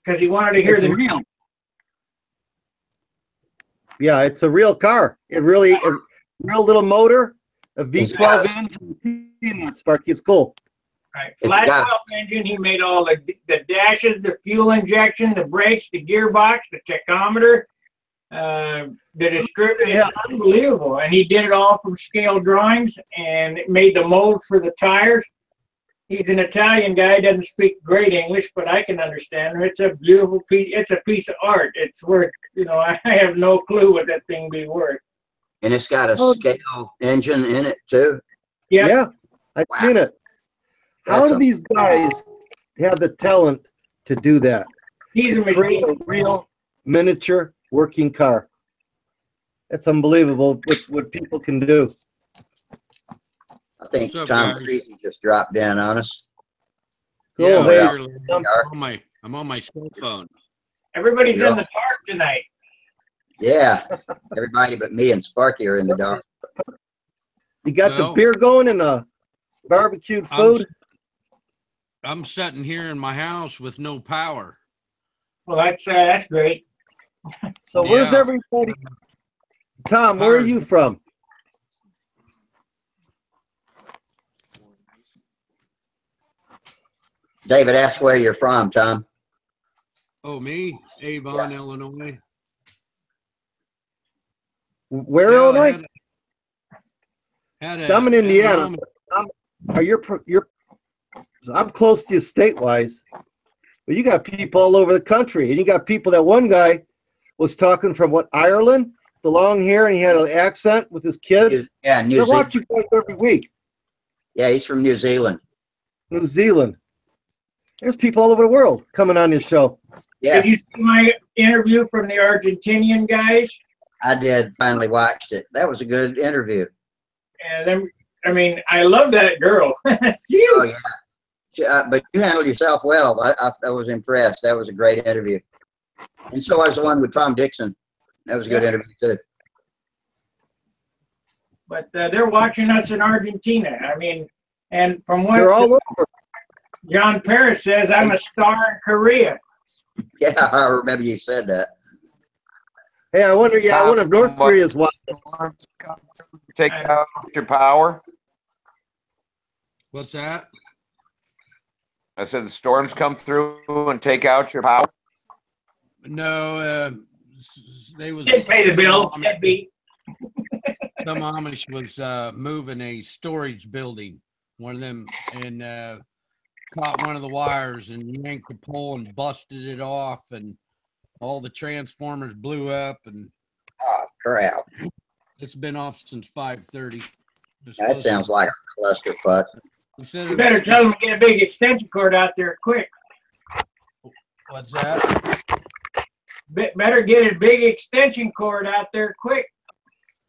Because he wanted to hear the
real. Yeah, it's a real car. A real little motor, a V12 engine. Sparky, it's cool.
Right. Flat 12 engine. He made all the dashes, the fuel injection, the brakes, the gearbox, the tachometer, the distributor.
Yeah.
It's unbelievable. And he did it all from scale drawings and made the molds for the tires. He's an Italian guy, doesn't speak great English, but I can understand him. It's a beautiful piece. It's a piece of art. It's worth, you know, I have no clue what that thing be worth.
And it's got a scale engine in it too.
Yeah.
Yeah, I've seen it. How do these guys have the talent to do that?
He's a
create a real miniature working car. It's unbelievable what people can do.
I think
What's up,
Tom
guys?
Creasy just dropped down on us.
Cool.
Yeah,
Hey,
I'm on my cell phone.
Everybody's
Yeah.
in the park tonight.
Yeah, everybody but me and Sparky are in the dark.
you got the
Well,
beer going and the barbecued food?
I'm sitting here in my house with no power.
Well, that's great.
So where's
Yeah.
everybody? Tom, where are you from?
David, ask where you're from, Tom.
Oh, me? Avon, Illinois.
Where,
Yeah,
Illinois? So I'm in
had a
Indiana.
moment.
I'm close to you state-wise, but you got people all over the country, and you got people. That one guy was talking from Ireland, the long hair, and he had an accent with his kids.
Yeah,
I
New Zealand.
watch you guys every week.
Yeah, he's from New Zealand.
New Zealand. There's people all over the world coming on your show.
Yeah,
Did you see my interview from the Argentinian guys?
I did. Finally watched it. That was a good interview.
And then, I mean, I love that girl.
Oh yeah. But you handled yourself well. I was impressed. That was a great interview. And so was the one with Tom Dixon. That was a good interview too.
But they're watching us in Argentina. I mean, and from
They're
what
all over.
John Paris says, I'm a star in Korea.
Yeah, I remember you said that.
Hey, I wonder if North Korea's watching.
Take out your power.
What's that?
I said the storms come through and take out your power.
No, they was.
Didn't pay the bill. Deadbeat.
Some Amish was moving a storage building, one of them, and caught one of the wires and yanked the pole and busted it off, and all the transformers blew up, and
Oh crap!
it's been off since 5:30.
That sounds like a clusterfuck.
You better tell them to get a big extension cord out there quick.
What's that?
Better get a big extension cord out there quick.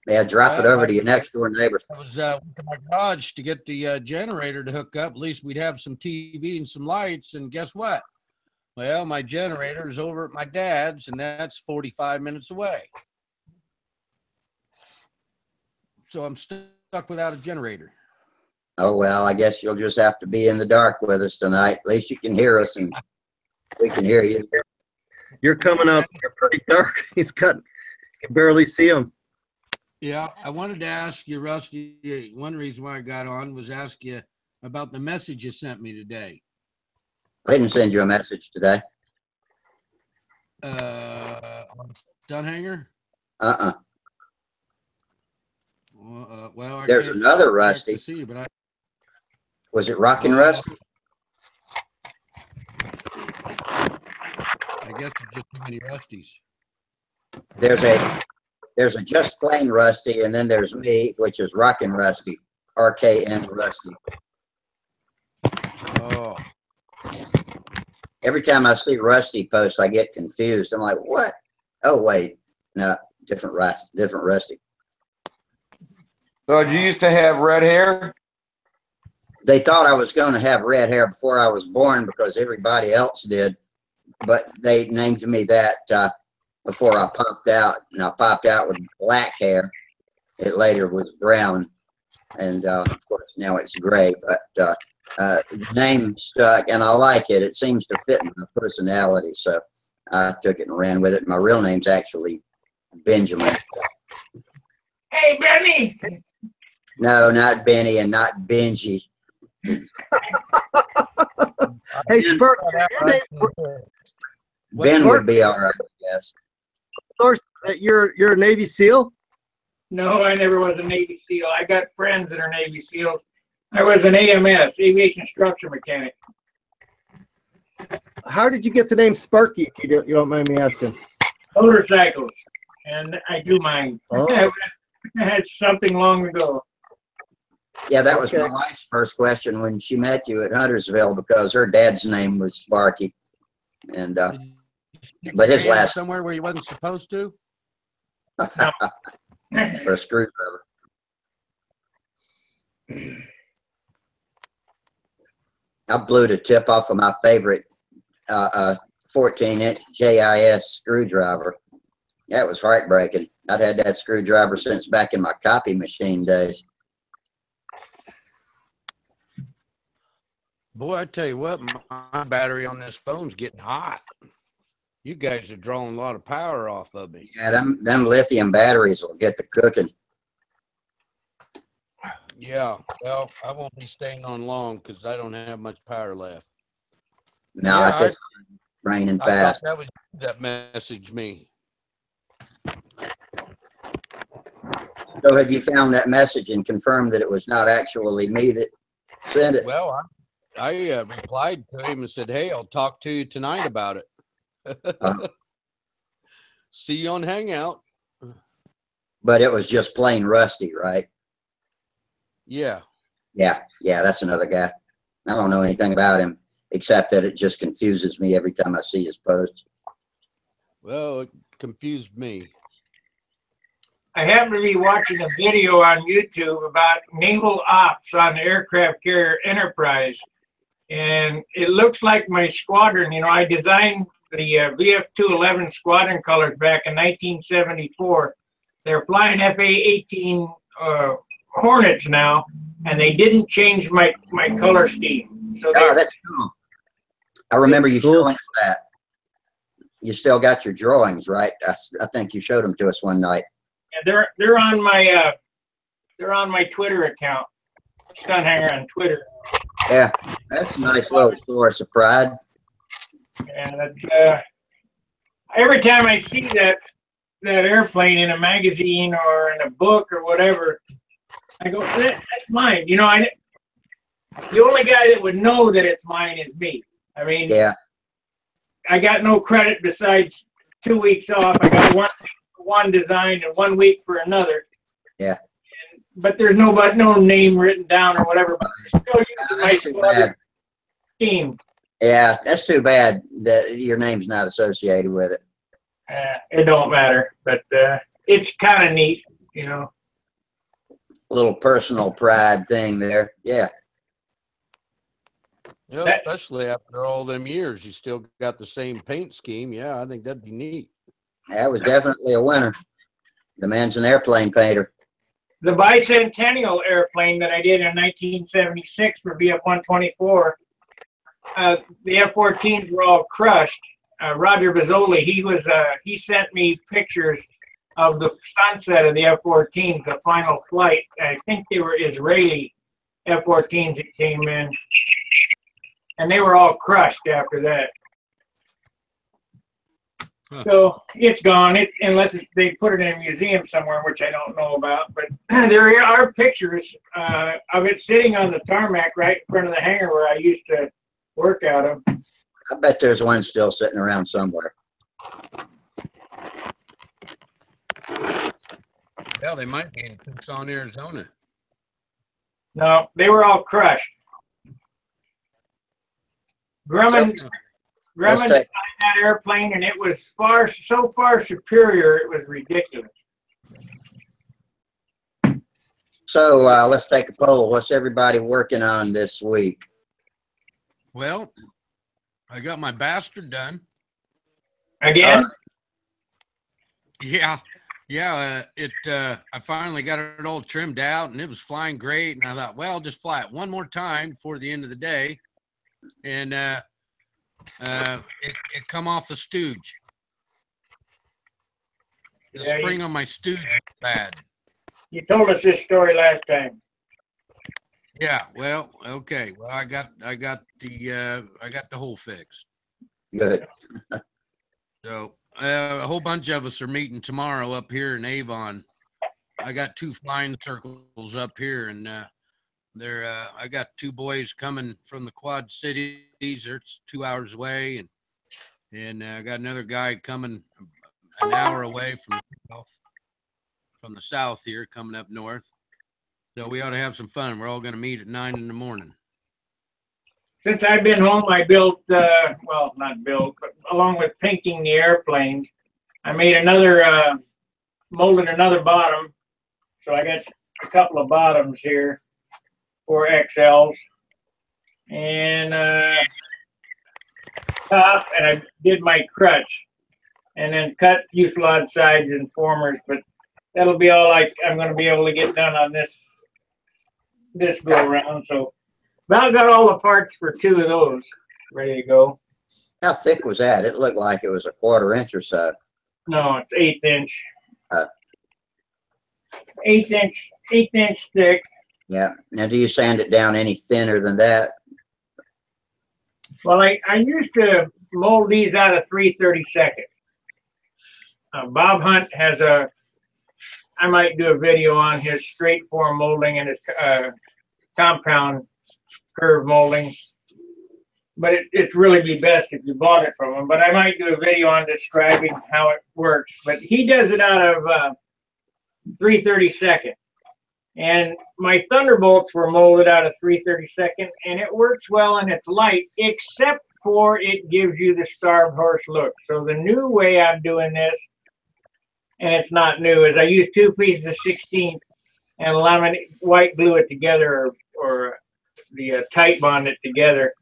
Yeah, drop it over to your next door neighbor.
I was to my garage to get the generator to hook up. At least we'd have some TV and some lights. And guess what? Well, my generator is over at my dad's, and that's 45 minutes away. So I'm stuck without a generator.
Oh well, I guess you'll just have to be in the dark with us tonight. At least you can hear us, and we can hear you.
You're coming out. You're pretty dark. He's cut. You can barely see him.
Yeah, I wanted to ask you, Rusty, one reason why I got on was ask you about the message you sent me today.
I didn't send you a message today.
On Stunt Hanger? Well, I
There's
can't
another
check
Rusty.
to see, but
Was it Rockin' Rusty?
I guess there's just too many Rusties.
There's a just plain Rusty, and then there's me, which is Rockin' Rusty, RKN Rusty.
Oh,
Every time I see Rusty posts, I get confused. I'm like, what? Oh wait, no, different Rusty.
So you used to have red hair?
They thought I was going to have red hair before I was born because everybody else did, but they named me that before I popped out, and I popped out with black hair. It later was brown, and of course now it's gray, but the name stuck, and I like it. It seems to fit my personality, so I took it and ran with it. My real name's actually Benjamin.
Hey, Benny.
No, not Benny and not Benji.
Hey, Spurt,
Ben would be all right, I guess.
you're a Navy SEAL?
No, I never was a Navy SEAL. I got friends that are Navy SEAls. I was an AMS, aviation structure mechanic.
How did you get the name Sparky, if you don't mind me asking?
Motorcycles, and I do mine.
Oh.
I had something long ago.
Yeah, that was
Okay.
my wife's first question when she met you at Huntersville, because her dad's name was Sparky, and but his last
somewhere where he wasn't supposed to.
for a screwdriver. I blew the tip off of my favorite 14-inch JIS screwdriver. That was heartbreaking. I'd had that screwdriver since back in my copy machine days.
Boy, I tell you what, my battery on this phone's getting hot. You guys are drawing a lot of power off of me.
Yeah, them lithium batteries will get the cooking.
Yeah, well, I won't be staying on long because I don't have much power left.
No,
Yeah,
raining
I thought
fast.
that was you that messaged me.
So have you found that message and confirmed that it was not actually me that sent it?
Well, I replied to him and said, "Hey, I'll talk to you tonight about it." See you on Hangout.
But it was just plain Rusty, right?
Yeah.
Yeah, that's another guy. I don't know anything about him except that it just confuses me every time I see his posts.
Well, it confused me.
I happen to be watching a video on YouTube about naval ops on the aircraft carrier Enterprise. And it looks like my squadron, you know, I designed the VF-211 squadron colors back in 1974. They're flying FA-18 Hornets now, and they didn't change my color scheme. So
Oh, that's cool. I remember you
Cool.
showing us that. You still got your drawings, right? I think you showed them to us one night.
they're on my Twitter account, Stunt Hanger on Twitter.
Yeah, that's a nice little source of pride.
And it's, every time I see that airplane in a magazine or in a book or whatever, I go, that's mine. You know, the only guy that would know that it's mine is me. I mean,
Yeah,
I got no credit besides 2 weeks off. I got one design and 1 week for another.
Yeah.
But there's no name written down or whatever. But I still use my
that's too bad.
team.
Yeah, that's too bad that your name's not associated with it.
It don't matter, but it's kind of neat, you know.
Little personal pride thing there. Yeah.
Yeah,
That-
especially after all them years, you still got the same paint scheme. Yeah, I think that'd be neat.
That was definitely a winner. The man's an airplane painter.
The bicentennial airplane that I did in 1976 for VF-124, the F-14s were all crushed. Roger Bazzoli, he sent me pictures of the sunset of the F-14s, the final flight. I think they were Israeli F-14s that came in, and they were all crushed after that.
Huh.
So it's gone, unless they put it in a museum somewhere, which I don't know about. But there are pictures of it sitting on the tarmac right in front of the hangar where I used to work out of.
I bet there's one still sitting around somewhere.
Yeah, they might be in Tucson, Arizona.
No, they were all crushed. Grumman designed that airplane, and it was so far superior, it was ridiculous.
So let's take a poll. What's everybody working on this week?
Well, I got my bastard done.
Again?
Yeah. I finally got it all trimmed out and it was flying great. And I thought, well, just fly it one more time before the end of the day. And it come off the stooge. The
Yeah,
spring on my stooge was bad.
You told us this story last time.
Yeah, well, okay. Well, I got the hole fixed.
Good.
So a whole bunch of us are meeting tomorrow up here in Avon. I got 2 flying circles up here, and I got 2 boys coming from the Quad Cities. They're 2 hours away, and I got another guy coming an hour away from the south here, coming up north. So we ought to have some fun. We're all going to meet at 9 in the morning.
Since I've been home, I built, well, not built, but along with painting the airplanes, I made molded another bottom. So I got a couple of bottoms here for XLs. And top, and I did my crutch. And then cut fuselage sides and formers, but that'll be all I'm going to be able to get done on this go around. So about got all the parts for 2 of those ready to go.
How thick was that? It looked like it was a 1/4 inch or so.
No, it's 1/8 inch. 1/8 inch thick.
Yeah. Now, do you sand it down any thinner than that?
Well, I used to mold these out of 3/32. Bob Hunt has I might do a video on his straight form molding and his compound curve molding. But it's really be best if you bought it from him. But I might do a video on describing how it works. But he does it out of 3/32. And my Thunderbolts were molded out of 3/32, and it works well and it's light, except for it gives you the starved horse look. So the new way I'm doing this, and it's not new, is I use 2 pieces of 16 and laminate, white glue it together, or the tight bond it together,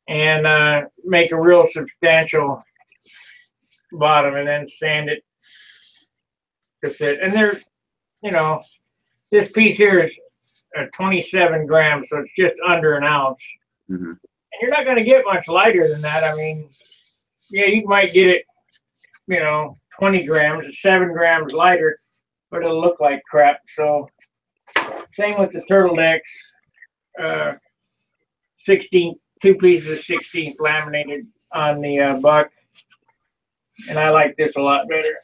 and make a real substantial bottom, and then sand it to fit. And they're, you know, this piece here is 27 grams, so it's just under an ounce.
Mm-hmm.
And you're not going to get much lighter than that. I mean, yeah, you might get it, 20 grams, 7 grams lighter, but it'll look like crap. So, same with the turtlenecks. 2 pieces of 16 laminated on the buck, and I like this a lot better.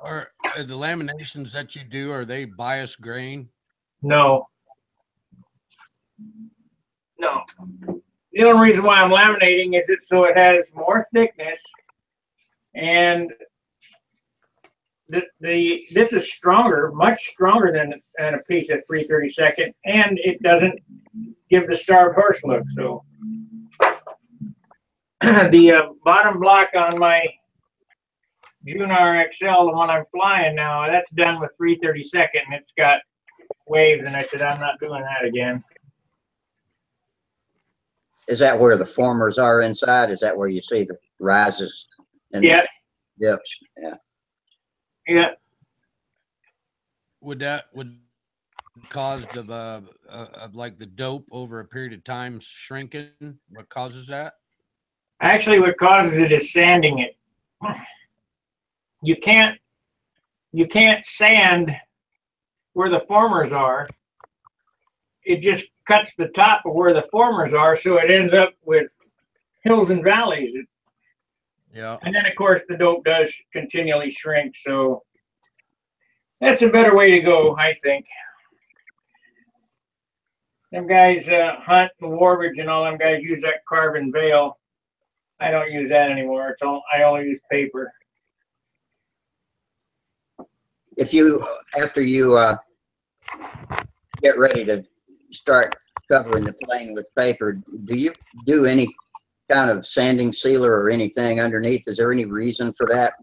Are the laminations that you do, are they bias grain?
No. The only reason why I'm laminating is so it has more thickness, and this is stronger, much stronger than a piece of 3/32, and it doesn't give the starved horse look. So the bottom block on my June RXL, the one I'm flying now, that's done with 3/32, and it's got waves, and I said, I'm not doing that again.
Is that where the formers are inside? Is that where you see the rises and
Yeah.
dips? Yeah.
Yeah.
Would cause of like the dope over a period of time shrinking? What causes that?
Actually, what causes it is sanding it. You can't sand where the formers are. It just cuts the top of where the formers are, so it ends up with hills and valleys.
Yeah.
And then, of course, the dope does continually shrink. So that's a better way to go, I think. Them guys, Hunt and Werwage and all them guys use that carbon veil. I don't use that anymore. I only use paper.
After you get ready to start covering the plane with paper, do you do any kind of sanding sealer or anything underneath? Is there any reason for that?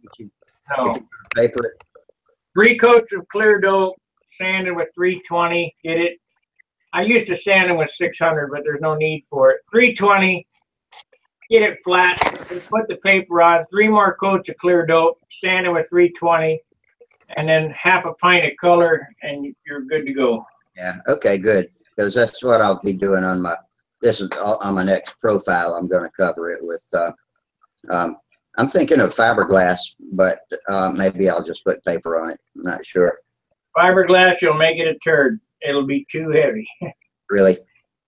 No.
If you paper it?
3 coats of clear dope, sanded with 320. Get it? I used to sand them with 600, but there's no need for it. 320. Get it flat. Put the paper on. 3 more coats of clear dope, sand it with 320. And then half a pint of color, and you're good to go.
Yeah. Okay. Good. Because that's what I'll be doing on my. This is on my next profile. I'm going to cover it with. I'm thinking of fiberglass, but maybe I'll just put paper on it. I'm not sure.
Fiberglass, you'll make it a turd. It'll be too heavy.
Really?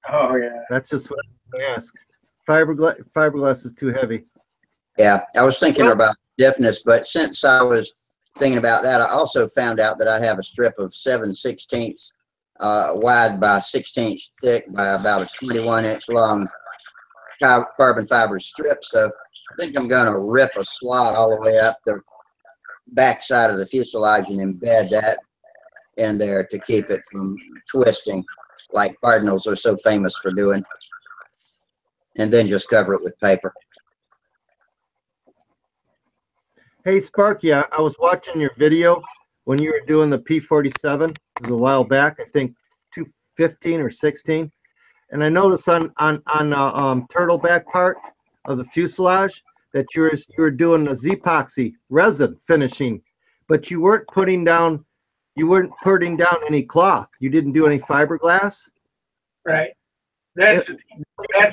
Oh yeah.
That's just what I was gonna ask. Fiberglass is too heavy.
Yeah. I was thinking about stiffness, but since I was thinking about that, I also found out that I have a strip of 7/16 wide by 16 thick by about a 21-inch long carbon fiber strip. So I think I'm going to rip a slot all the way up the back side of the fuselage and embed that in there to keep it from twisting like Cardinals are so famous for doing, and then just cover it with paper.
Hey, Sparky, I was watching your video when you were doing the P-47. It was a while back, I think 2015 or 16. And I noticed on turtle back part of the fuselage that you were doing a Z-epoxy resin finishing, but you weren't putting down any cloth. You didn't do any fiberglass.
Right. That's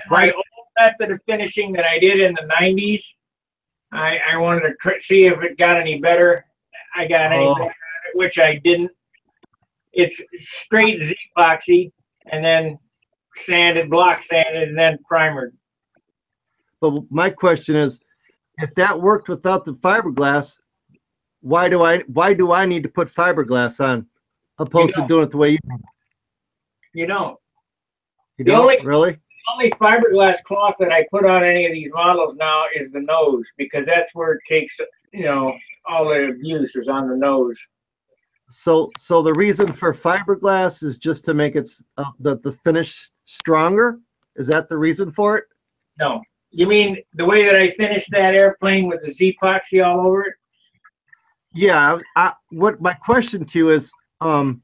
my old method of finishing that I did in the 90s. I wanted to see if it got any better. I got any better at it, which I didn't. It's straight Z-epoxy and then sanded, block sanded, and then primered.
But my question is, if that worked without the fiberglass, why do I need to put fiberglass on, opposed to doing it the way you do?
You don't.
You
The
don't
only-
really?
Only fiberglass cloth that I put on any of these models now is the nose, because that's where it takes, all the abuse is on the nose.
So the reason for fiberglass is just to make it the finish stronger. Is that the reason for it?
No. You mean the way that I finished that airplane with the Z-epoxy all over it?
Yeah. What my question to you is,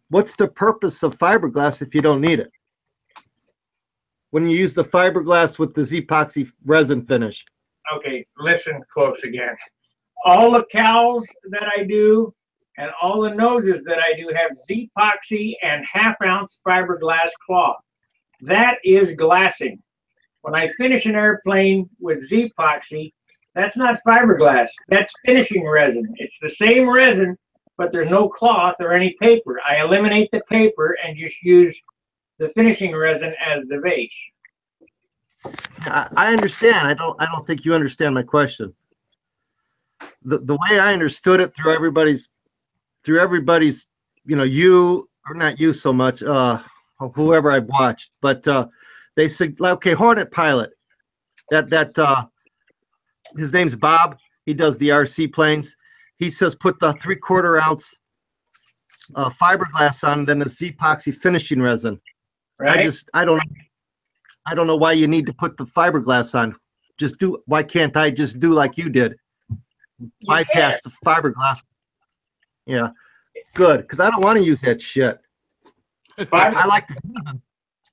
what's the purpose of fiberglass if you don't need it? When you use the fiberglass with the Z-epoxy resin finish.
Okay, listen close again. All the cowls that I do and all the noses that I do have Z-epoxy and half-ounce fiberglass cloth. That is glassing. When I finish an airplane with Z-epoxy, that's not fiberglass. That's finishing resin. It's the same resin, but there's no cloth or any paper. I eliminate the paper and just use the finishing resin as the base.
I understand. I don't think you understand my question. The way I understood it through everybody's, you, or not you so much, whoever I've watched, but they said, okay, Hornet pilot, that his name's Bob. He does the RC planes. He says put the 3/4 ounce fiberglass on, then the Z-epoxy finishing resin.
Right?
I don't know why you need to put the fiberglass on. Why can't I just do like you did? Bypass the fiberglass. Yeah, good, because I don't want to use that shit. I like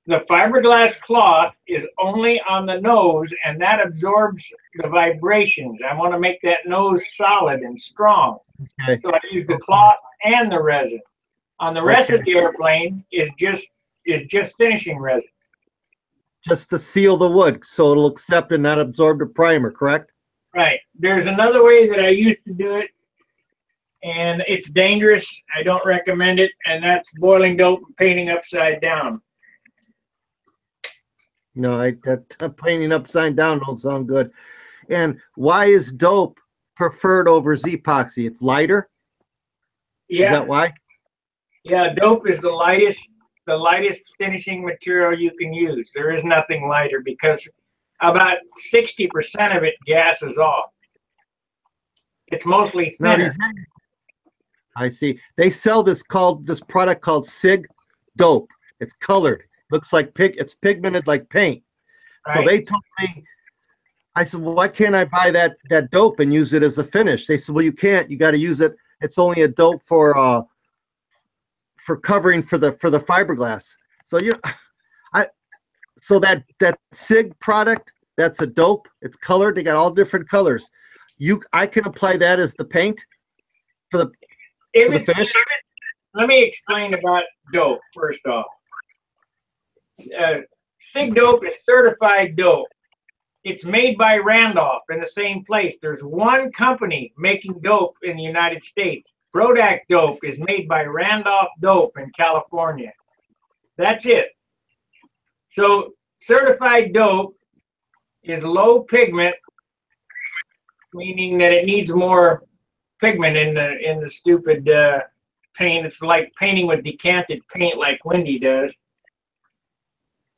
The fiberglass cloth is only on the nose, and that absorbs the vibrations. I want to make that nose solid and strong.
Okay.
So I use the cloth and the resin. On the rest of the airplane is just finishing resin.
Just to seal the wood so it'll accept and not absorb the primer, correct?
Right. There's another way that I used to do it, and it's dangerous. I don't recommend it, and that's boiling dope and painting upside down.
No, that painting upside down don't sound good. And why is dope preferred over Z-epoxy? It's lighter? Is
Yeah,
that why?
yeah. Dope is the lightest finishing material you can use. There is nothing lighter because about 60% of it gases off. It's mostly
No,
thinner.
I see. They sell this product called Sig Dope. It's colored. Looks like it's pigmented like paint. So
Right.
they told me, I said, well, why can't I buy that dope and use it as a finish? They said, well, you can't. You got to use it. It's only a dope for covering for the fiberglass. So so that Sig product, that's a dope. It's colored. They got all different colors. I can apply that as the paint for the finish.
Let me explain about dope first off. Sig Dope is certified dope. It's made by Randolph in the same place. There's one company making dope in the United States. Brodak Dope is made by Randolph Dope in California. That's it. So certified dope is low pigment, meaning that it needs more pigment in the stupid paint. It's like painting with decanted paint like Wendy does.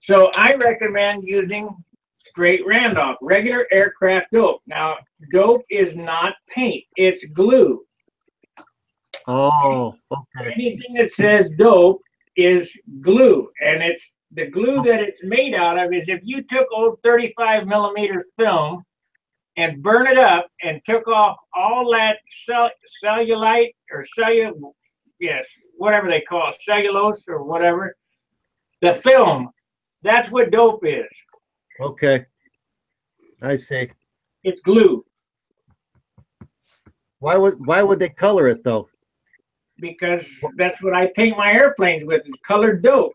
So I recommend using straight Randolph, regular aircraft dope. Now, dope is not paint, it's glue.
Oh, okay.
Anything that says dope is glue, and it's the glue that it's made out of is if you took old 35 millimeter film and burn it up and took off all that cellulite or whatever they call it, cellulose or whatever, the film, that's what dope is.
Okay. I see.
It's glue.
Why would they color it though?
Because that's what I paint my airplanes with, is colored dope.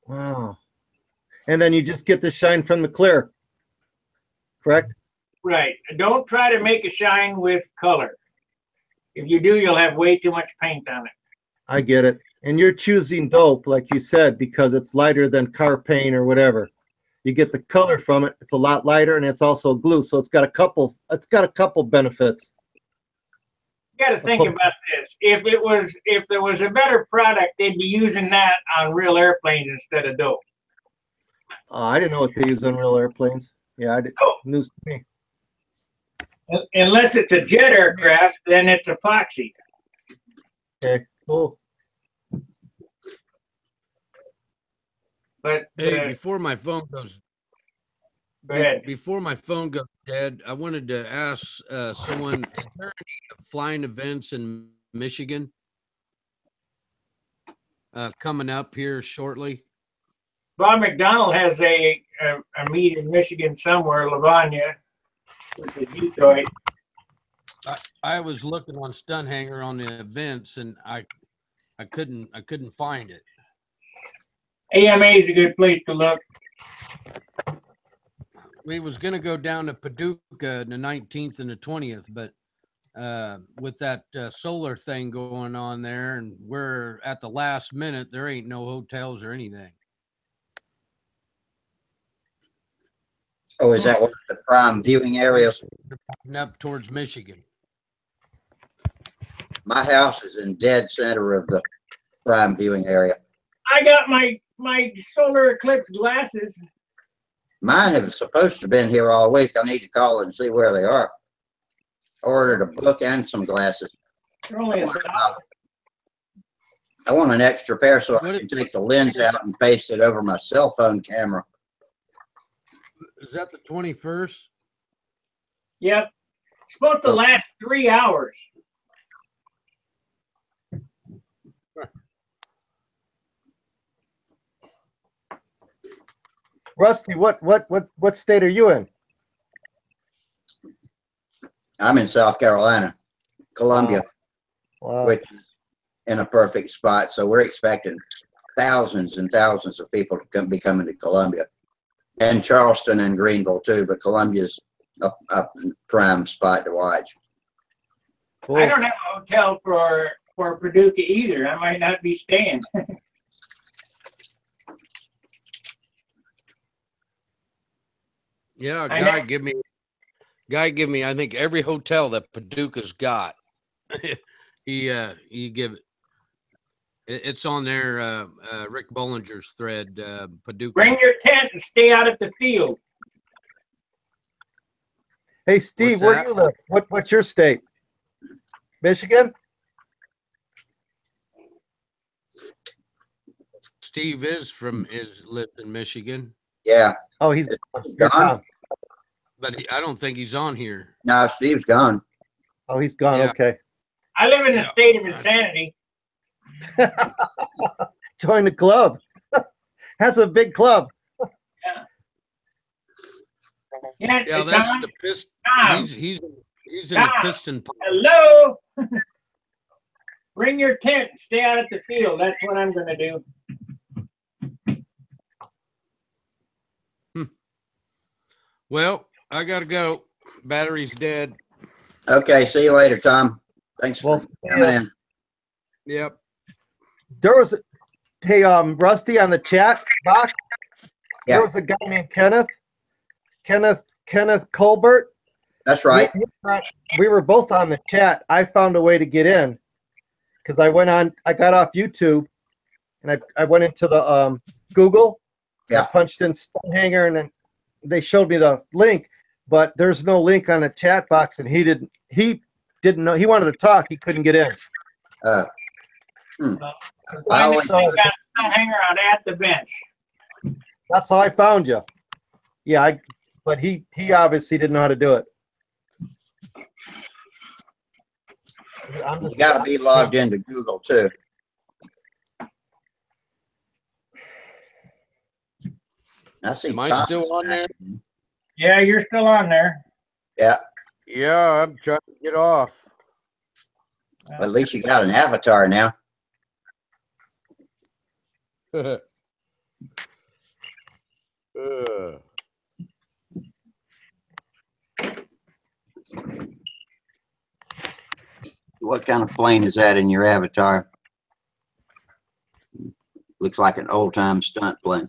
Wow. And then you just get the shine from the clear, correct?
Right. Don't try to make a shine with color. If you do, you'll have way too much paint on it.
I get it. And you're choosing dope, like you said, because it's lighter than car paint or whatever. You get the color from it. It's a lot lighter, and it's also glue. So it's got a couple benefits.
You got to think about this. If there was a better product, they'd be using that on real airplanes instead of dope.
I didn't know what they use on real airplanes. Yeah, I did.
Oh.
News to me.
Unless it's a jet aircraft, then it's epoxy.
Okay, cool.
But
Hey, before my phone goes,
go ahead.
before my phone goes dead, I wanted to ask someone: is there any flying events in Michigan coming up here shortly?
Bob McDonald has a meet in Michigan somewhere, Livonia, with the Detroit.
I was looking on Stunt Hanger on the events, and I couldn't find it.
AMA is a good place to look.
We was gonna go down to Paducah the 19th and the 20th, but with that solar thing going on there, and we're at the last minute, there ain't no hotels or anything.
Oh, is that one of the prime viewing areas?
Up towards Michigan.
My house is in dead center of the prime viewing area.
I got my solar eclipse glasses.
Mine have supposed to been here all week. I need to call and see where they are. I ordered a book and some glasses.
They're only a dollar.
I want an extra pair so I can take the lens out and paste it over my cell phone camera.
Is that the 21st?
Yep. It's supposed to last 3 hours.
Rusty, what state are you in?
I'm in South Carolina, Columbia,
Wow.
which is in a perfect spot. So we're expecting thousands and thousands of people to be coming to Columbia, and Charleston and Greenville too. But Columbia's a prime spot to watch.
Cool.
I don't have a hotel for Paducah either. I might not be staying.
Yeah,
I
guy give me I think every hotel that Paducah's got. he give it. It's on there, Rick Bollinger's thread, Paducah.
Bring your tent and stay out at the field.
Hey, Steve,
What's
where do you live? What's your state? Michigan?
Steve lives in Michigan,
Yeah.
Oh, he's
Gone?
gone.
but I don't think he's on here.
No, Steve's gone.
Oh, he's gone.
Yeah.
Okay.
I live in the state of insanity.
Join the club. That's a big club.
Yeah,
Yeah, that's
Tom,
the piston.
Tom,
He's in the
Tom.
piston pile.
hello. Bring your tent and stay out at the field. That's what I'm going to do.
Well, I gotta go. Battery's dead.
Okay. See you later, Tom. Thanks for coming in.
Yep.
There was, hey, Rusty, on the chat box,
Yeah.
there was a guy named Kenneth Colbert.
That's right.
We were both on the chat. I found a way to get in because I got off YouTube and I went into the Google.
Yeah.
I punched in Stunt Hanger and then they showed me the link, but there's no link on the chat box, and he didn't know. He wanted to talk. He couldn't get in.
I
Find
always-
the hanger out at the bench.
That's how I found you. Yeah, but he obviously didn't know how to do it.
You got to be logged into Google too. I see.
Am I
Tom.
still on there?
Yeah, you're still on there.
Yeah.
Yeah, I'm trying to get off.
At least you got an avatar now. What kind of plane is that in your avatar? Looks like an old-time stunt plane.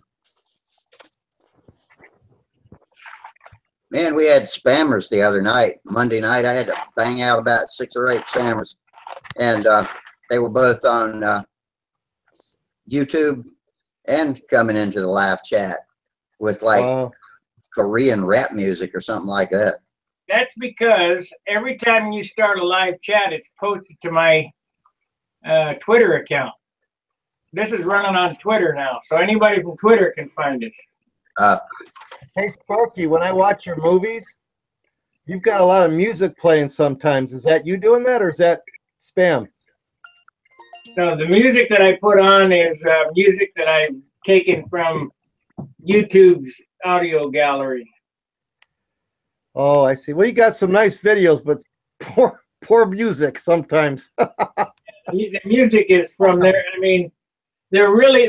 Man, we had spammers the other night. Monday night, I had to bang out about 6 or 8 spammers, and they were both on YouTube and coming into the live chat with like Korean rap music or something like that.
That's because every time you start a live chat, it's posted to my Twitter account. This is running on Twitter now, so anybody from Twitter can find it.
Hey, Sparky, when I watch your movies, you've got a lot of music playing sometimes. Is that you doing that, or is that spam?
No, the music that I put on is music that I've taken from YouTube's audio gallery.
Oh, I see. Well, you got some nice videos, but poor music sometimes.
The music is from there. I mean, they really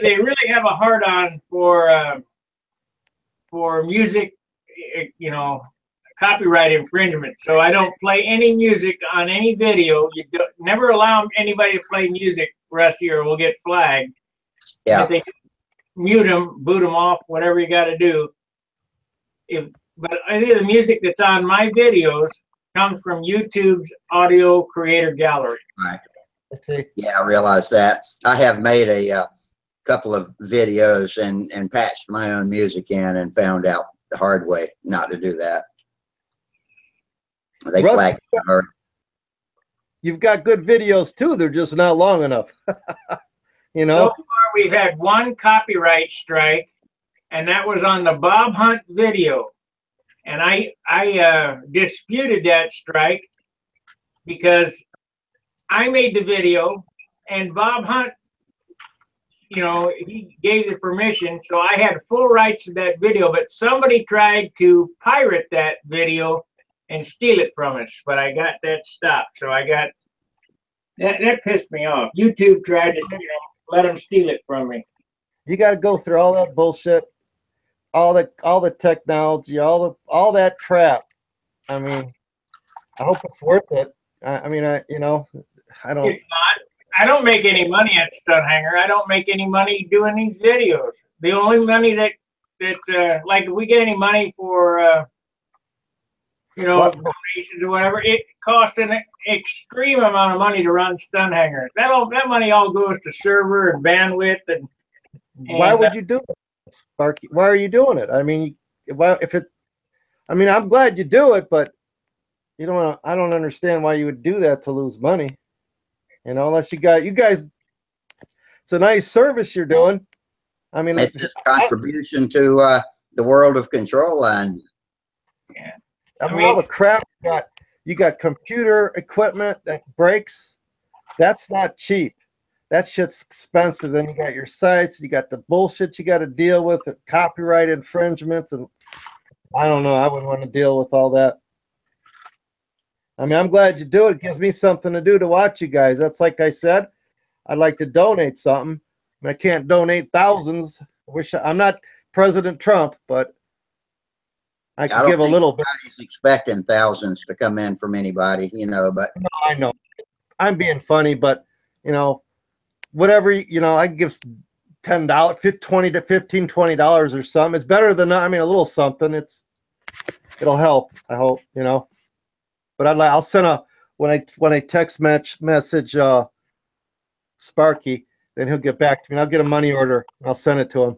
have a hard on for music, you know, copyright infringement. So I don't play any music on any video. You never allow anybody to play music, Rusty, or we'll get flagged.
Yeah.
If they mute them, boot them off, whatever you got to do. But any of the music that's on my videos comes from YouTube's audio creator gallery.
Right.
I see.
Yeah, I realize that. I have made a couple of videos and patched my own music in and found out the hard way not to do that. They
Russ,
flagged her.
You've got good videos too. They're just not long enough. You know?
So far, we've had one copyright strike, and that was on the Bob Hunt video. And I disputed that strike because I made the video, and Bob Hunt, you know, he gave the permission, so I had full rights to that video. But somebody tried to pirate that video and steal it from us, but I got that stopped. So I got that pissed me off. YouTube tried to, you know, let them steal it from me.
You got to go through all that bullshit, all the technology, all that crap. I mean, I hope it's worth it. I mean, you know, I don't.
It's not. I don't make any money at Stunt Hanger. I don't make any money doing these videos. The only money that like if we get any money for you know, donations or whatever, it costs an extreme amount of money to run Stunt Hanger. That money all goes to server and bandwidth and
why would you do it, Sparky? Why are you doing it? I mean, I mean, I'm glad you do it, but I don't understand why you would do that to lose money. You know, unless you guys, it's a nice service you're doing. I mean,
It's a contribution to the world of control line.
Yeah.
I mean, all the crap you got computer equipment that breaks. That's not cheap. That shit's expensive. Then you got your sites, you got the bullshit you got to deal with, the copyright infringements, and I don't know. I wouldn't want to deal with all that. I mean, I'm glad you do it. It gives me something to do to watch you guys. That's like I said, I'd like to donate something. I can't donate thousands. I'm not President Trump, but I can give a little bit.
Nobody's expecting thousands to come in from anybody, you know, but
No, I know. I'm being funny, but you know, whatever, you know, I can give $10, $20 to $15, $20 or something. It's better than, I mean, a little something. It'll help, I hope, you know. But I'll send when I text message Sparky, then he'll get back to me. And I'll get a money order and I'll send it to him.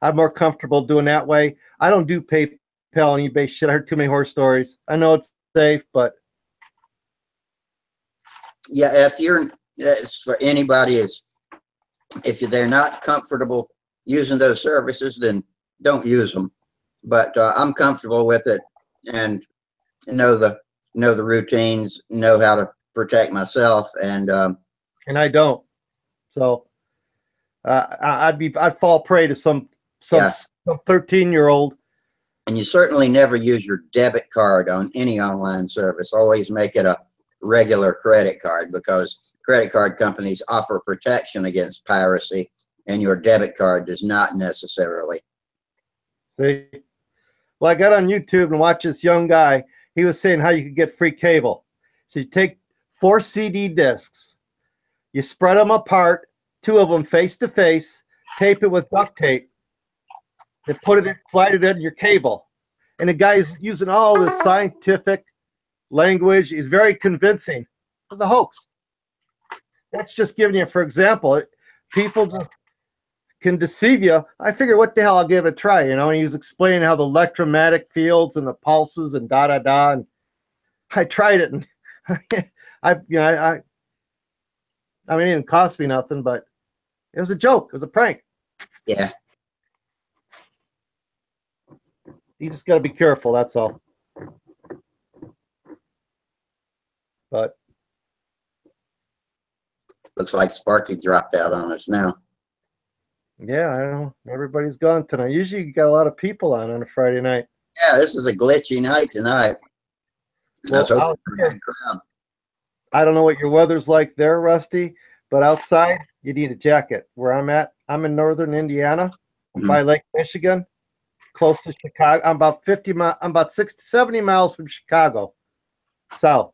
I'm more comfortable doing that way. I don't do PayPal and eBay shit. I heard too many horror stories. I know it's safe, but
yeah, for anybody if they're not comfortable using those services, then don't use them. But I'm comfortable with it and know the routines, know how to protect myself, and
I don't. So I'd fall prey to some 13-year-old.
And you certainly never use your debit card on any online service. Always make it a regular credit card, because credit card companies offer protection against piracy, and your debit card does not necessarily.
See? Well, I got on YouTube and watched this young guy. He was saying how you could get free cable. So you take 4 CD discs, you spread them apart, 2 of them face to face, tape it with duct tape, and slide it in your cable. And the guy's using all this scientific language. He's very convincing. It's a hoax. That's just giving you, for example, people just can deceive you. I figure, what the hell, I'll give it a try, you know. And he was explaining how the electromagnetic fields and the pulses and da da da. And I tried it, and I mean, it didn't cost me nothing, but it was a joke. It was a prank.
Yeah.
You just got to be careful. That's all. But
Looks like Sparky dropped out on us now.
yeah, I don't know. Everybody's gone tonight. Usually you got a lot of people on a Friday night.
Yeah, this is a glitchy night tonight. I was hoping for a good crowd.
I don't know what your weather's like there, Rusty, but outside you need a jacket. Where I'm at, I'm in northern Indiana, by Lake Michigan, close to Chicago. I'm about 70 miles from Chicago, south,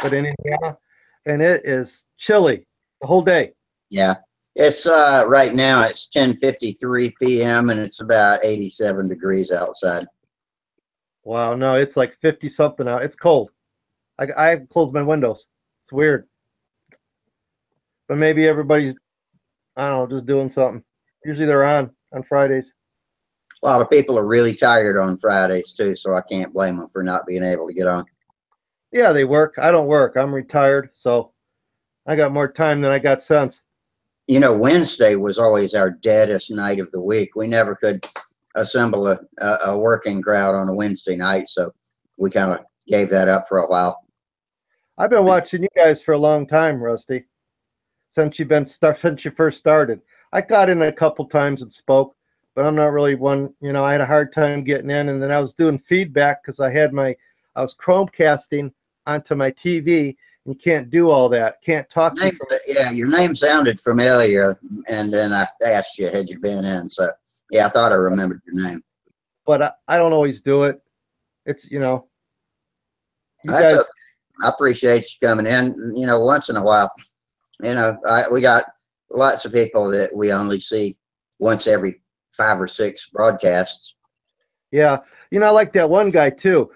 but in Indiana, and it is chilly the whole day.
Yeah. It's right now it's 10:53 p.m. and it's about 87 degrees outside.
Wow, no, it's like 50 something out. It's cold. I closed my windows. It's weird. But maybe everybody's, I don't know, just doing something. Usually they're on Fridays.
A lot of people are really tired on Fridays too, so I can't blame them for not being able to get on.
Yeah, they work. I don't work. I'm retired, so I got more time than I got sense.
You know, Wednesday was always our deadest night of the week. We never could assemble a working crowd on a Wednesday night, so we kind of gave that up for a while.
I've been watching you guys for a long time, Rusty. Since you first started. I got in a couple times and spoke, but I'm not really one, you know, I had a hard time getting in, and then I was doing feedback because I was Chromecasting onto my TV, and you can't do all that. Can't talk to you from it.
Yeah, your name sounded familiar, and then I asked you, had you been in? So, yeah, I thought I remembered your name.
But I don't always do it. It's, you know, you
That's
guys.
okay. I appreciate you coming in, you know, once in a while. You know, we got lots of people that we only see once every 5 or 6 broadcasts.
Yeah, you know, I like that one guy too.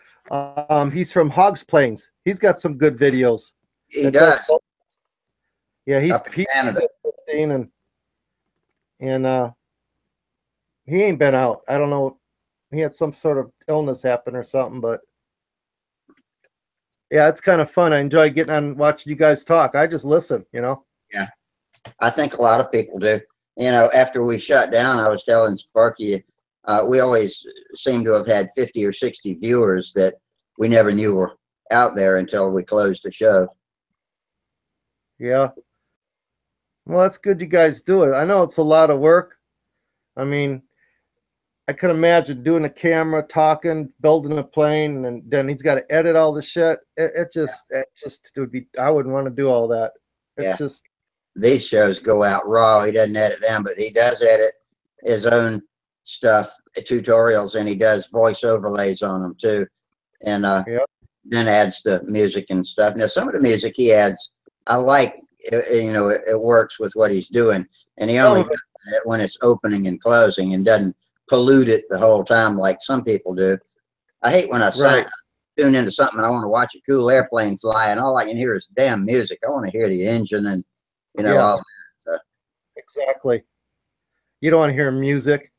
He's from Hogs Plains. He's got some good videos.
He does.
Yeah, he's
Up in Canada.
interesting, and he ain't been out. I don't know. He had some sort of illness happen or something, but yeah, it's kind of fun. I enjoy getting on watching you guys talk. I just listen, you know.
Yeah, I think a lot of people do. You know, after we shut down, I was telling Sparky, we always seem to have had 50 or 60 viewers that we never knew were out there until we closed the show.
Yeah. Well, that's good you guys do it. I know it's a lot of work. I mean, I can imagine doing a camera, talking, building a plane, and then he's got to edit all the shit. It would be, I wouldn't want to do all that. It's just.
These shows go out raw. He doesn't edit them, but he does edit his own stuff, tutorials, and he does voice overlays on them too. And then adds the music and stuff. Now, some of the music he adds, I like, you know, it works with what he's doing. And he only does it when it's opening and closing and doesn't pollute it the whole time like some people do. I hate when I tune into something and I want to watch a cool airplane fly and all I can hear is damn music. I want to hear the engine and, you know, all that. So.
Exactly. You don't want to hear music.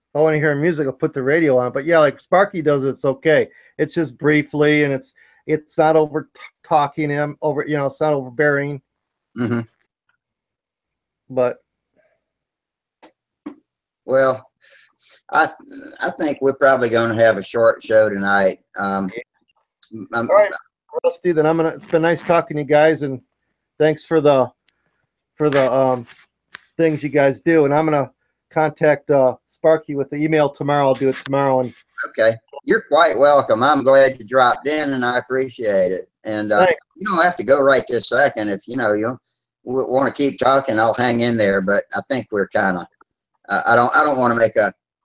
If I want to hear music, I'll put the radio on. But yeah, like Sparky does, it's okay. It's just briefly, and it's not over talking him over. You know, it's not overbearing.
Mm-hmm.
But
well, I think we're probably going to have a short show tonight.
All right, Rusty. Then It's been nice talking to you guys, and thanks for the things you guys do. And I'm gonna contact Sparky with the email tomorrow. I'll do it tomorrow. And
okay, you're quite welcome. I'm glad you dropped in, and I appreciate it. And you don't have to go right this second. If you know you want to keep talking, I'll hang in there. But I think we're kind of. I don't want to make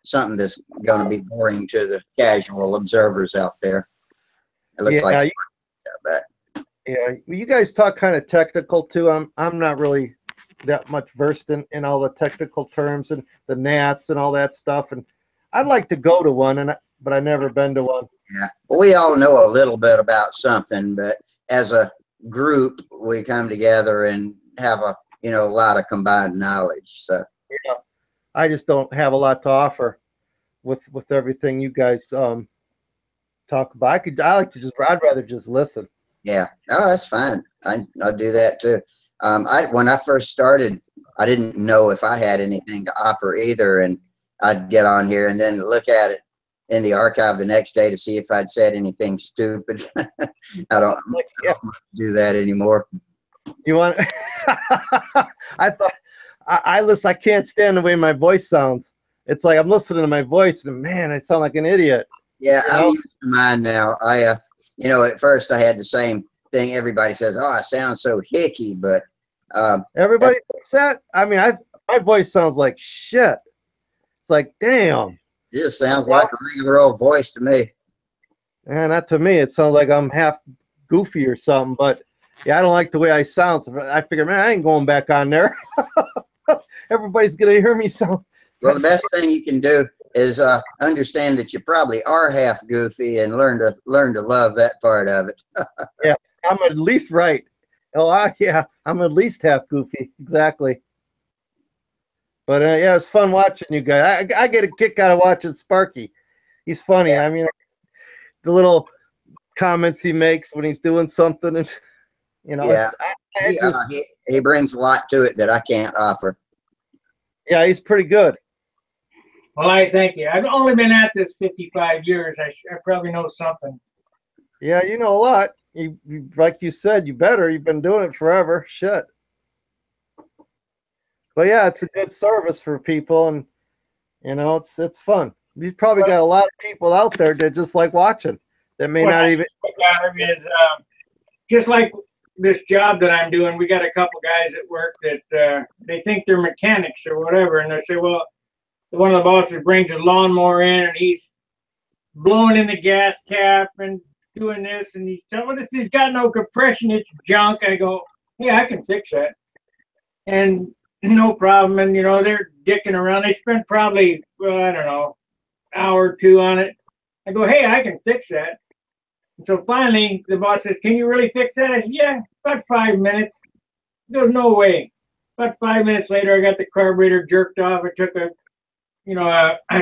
something that's going to be boring to the casual observers out there. It looks like that.
Yeah, you guys talk kind of technical too. I'm not really that much versed in all the technical terms and the gnats and all that stuff. And I'd like to go to one, but I've never been to one.
Yeah. Well, we all know a little bit about something, but as a group, we come together and have a lot of combined knowledge. So
Yeah, I just don't have a lot to offer with everything you guys talk about. I'd rather just listen.
yeah, no, that's fine. I'll do that too. When I first started, I didn't know if I had anything to offer either, and I'd get on here and then look at it in the archive the next day to see if I'd said anything stupid. I don't do that anymore.
You want? I thought I listen. I can't stand the way my voice sounds. It's like I'm listening to my voice, and man, I sound like an idiot.
Yeah, I'm used to mine now. At first I had the same thing. Everybody says, "Oh, I sound so hicky," but
everybody thinks that. I mean, my voice sounds like shit. It's like, damn.
It just sounds like a regular old voice to me.
And not to me. It sounds like I'm half goofy or something. But yeah, I don't like the way I sound. So I figure, man, I ain't going back on there. Everybody's gonna hear me sound.
Well, the best thing you can do is understand that you probably are half goofy and learn to love that part of it.
Yeah, I'm at least right. Yeah, I'm at least half goofy. Exactly. But yeah, it's fun watching you guys. I get a kick out of watching Sparky. He's funny. Yeah. I mean, the little comments he makes when he's doing something, and
yeah, he brings a lot to it that I can't offer.
Yeah, he's pretty good.
Well, I thank you. I've only been at this 55 years. I probably know something.
Yeah, you know a lot. You like you said, you've been doing it forever. Shit. But yeah, it's a good service for people, and it's fun. You've probably got a lot of people out there that just like watching that may not even.
Is just like this job that I'm doing. We got a couple guys at work that they think they're mechanics or whatever, and they say, well, one of the bosses brings his lawnmower in and he's blowing in the gas cap and doing this, and he's telling us he's got no compression, it's junk. I go, yeah, I can fix that, and no problem. And they're dicking around. They spent probably I don't know, hour or two on it. I go, hey, I can fix that. And so finally the boss says, can you really fix that? I said, yeah, about 5 minutes. He goes, no way. About 5 minutes later, I got the carburetor jerked off. I took a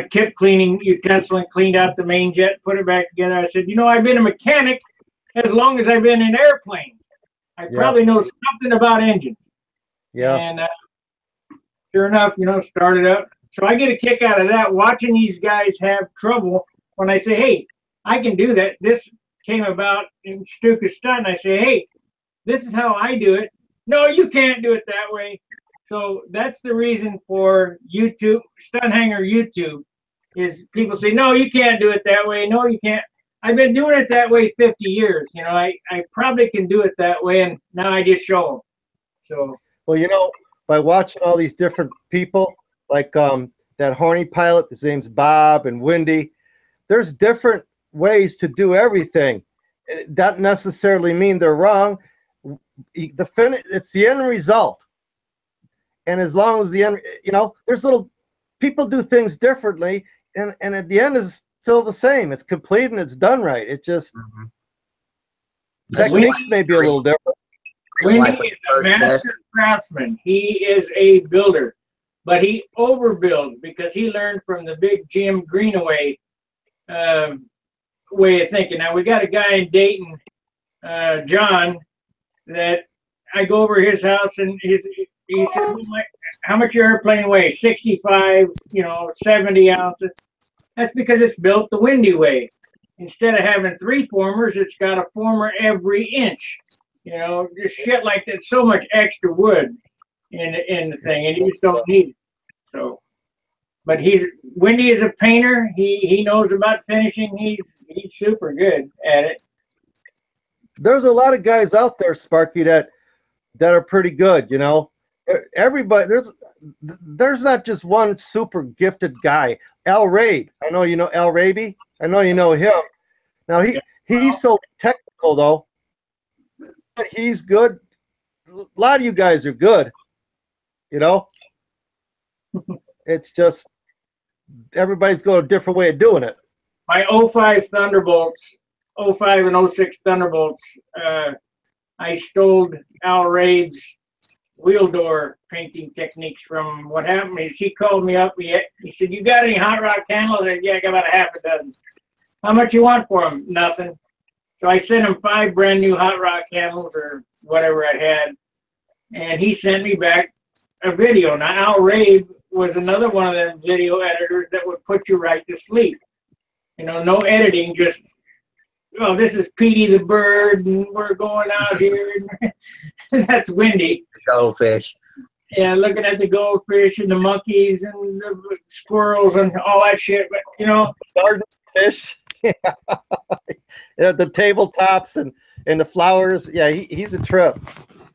tip cleaning utensil and cleaned out the main jet, put it back together. I said, I've been a mechanic as long as I've been in airplanes. I probably know something about engines.
Yeah.
And sure enough, started up. So I get a kick out of that, watching these guys have trouble when I say, hey, I can do that. This came about in Stuka Stunt. I say, hey, this is how I do it. No, you can't do it that way. So that's the reason for YouTube, Stunt Hanger YouTube, is people say, no, you can't do it that way. No, you can't. I've been doing it that way 50 years. I probably can do it that way, and now I just show them. So.
Well, by watching all these different people, like that horny pilot, his name's Bob and Wendy, there's different ways to do everything. It doesn't necessarily mean they're wrong. It's the end result. And as long as the end, there's little people do things differently, and at the end is still the same. It's complete and it's done right. It just techniques may be a little different.
Wendy is a master craftsman. He is a builder, but he overbuilds because he learned from the big Jim Greenaway way of thinking. Now we got a guy in Dayton, John, that I go over his house and he said, how much your airplane weighs? 65, 70 ounces. That's because it's built the Windy way. Instead of having 3 formers, it's got a former every inch. Just shit like that. So much extra wood in the thing, and you just don't need it. So, but Wendy is a painter. He knows about finishing. He's super good at it.
There's a lot of guys out there, Sparky, that are pretty good. Everybody, there's not just one super gifted guy. Al Rabe, I know you know Al Rabe. I know you know him. Now he's so technical though. But he's good. A lot of you guys are good. It's just everybody's got a different way of doing it.
my 05 Thunderbolts, 05 and 06 Thunderbolts, I stole Al Rabe's wheel door painting techniques from. What happened is he called me up. He said, "You got any hot rod candles?" I said, "Yeah, I got about a half a dozen." "How much you want for them?" "Nothing." So I sent him 5 brand new hot rod candles or whatever I had, and he sent me back a video. Now Al Rabe was another one of them video editors that would put you right to sleep. You know, no editing, just, "Oh, this is Petey the bird, and we're going out here." That's Windy.
Goldfish.
Yeah, looking at the goldfish and the monkeys and the squirrels and all that shit. But, you know,
Garden fish. Yeah. Yeah, the tabletops and the flowers. Yeah, he's a trip.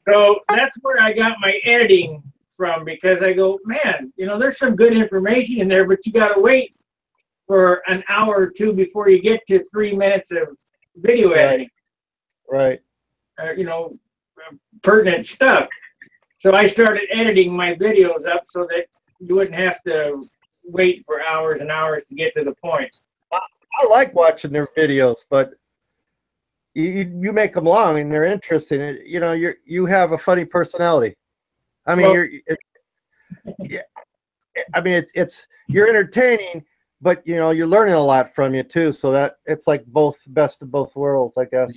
so that's where I got my editing from, because I go, man, you know, there's some good information in there, but you got to wait for an hour or two before you get to 3 minutes of video editing.
Right.
You know, pertinent stuff. So I started editing my videos up so that you wouldn't have to wait for hours and hours to get to the point.
I like watching their videos, but you make them long and they're interesting. You know, you have a funny personality. I mean,
Well,
yeah. I mean, you're entertaining, but you know, you're learning a lot from you too. So that it's like both best of both worlds, I guess.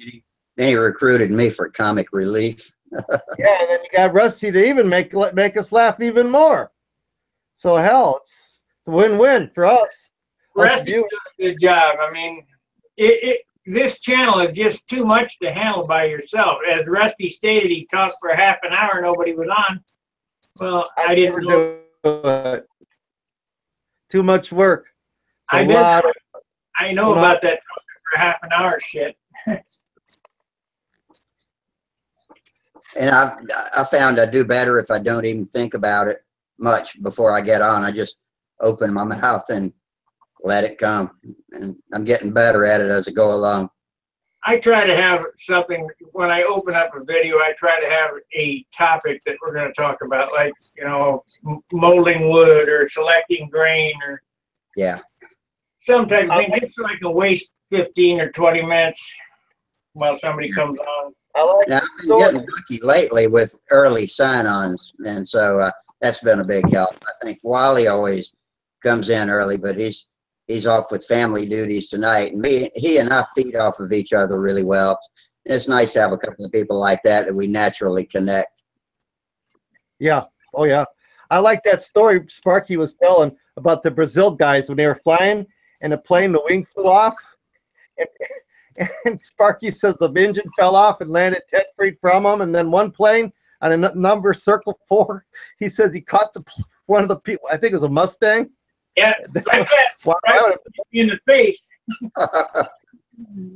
Then he recruited me for comic relief.
Yeah, and then you got Rusty to even make us laugh even more. So hell, it's a win-win for us.
Rusty does a good job. I mean, this channel is just too much to handle by yourself. As Rusty stated, he talked for half an hour, nobody was on. Well, I didn't know.
Do it. Too much work.
I know about that talking for half an hour shit.
And I found I do better if I don't even think about it much before I get on. I just open my mouth and let it come. And I'm getting better at it as I go along.
I try to have something, when I open up a video, I try to have a topic that we're going to talk about, like, you know, molding wood or selecting grain or
Yeah.
some type of thing, just so I can waste 15 or 20 minutes while somebody comes on.
Now, I've been getting lucky lately with early sign-ons, and so that's been a big help. I think Wally always comes in early, but he's off with family duties tonight, and he and I feed off of each other really well. And it's nice to have a couple of people like that we naturally connect.
Yeah. Oh, yeah. I like that story Sparky was telling about the Brazil guys when they were flying and the wing flew off. And Sparky says the engine fell off and landed 10 feet from him. And then one plane on a number circle 4, he says he caught one of the people, I think it was a Mustang.
Yeah, like that, right in the face.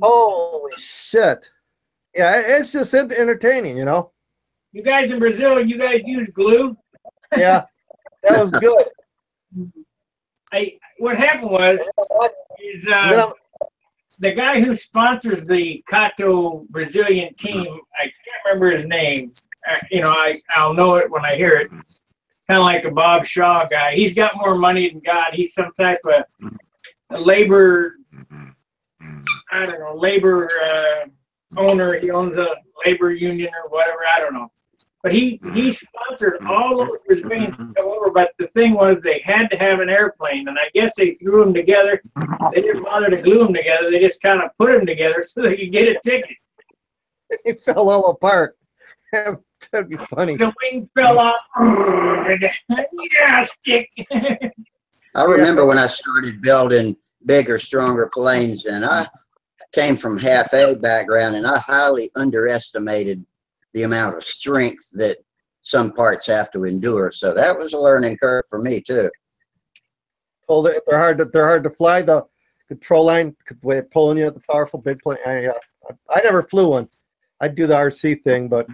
Holy shit. Yeah, it's just entertaining, you know.
You guys in Brazil, you guys use glue?
Yeah, that was good.
What happened was, the guy who sponsors the Cato Brazilian team, I can't remember his name. You know, I'll know it when I hear it. Kind of like a Bob Shaw guy. He's got more money than God. He's some type of labor, I don't know, labor owner. He owns a labor union or whatever. I don't know. But he sponsored all those Brazilians to come over. But the thing was, they had to have an airplane, and I guess they threw them together. They didn't bother to glue them together. They just kind of put them together so they could get a ticket.
It fell all apart. That'd be funny.
The wing fell off. Yeah, stick.
I remember when I started building bigger, stronger planes, and I came from half-A background, and I highly underestimated the amount of strength that some parts have to endure. So that was a learning curve for me too.
They're hard to fly. The control line, the way they're pulling you at the powerful big plane. I never flew one. I'd do the RC thing, but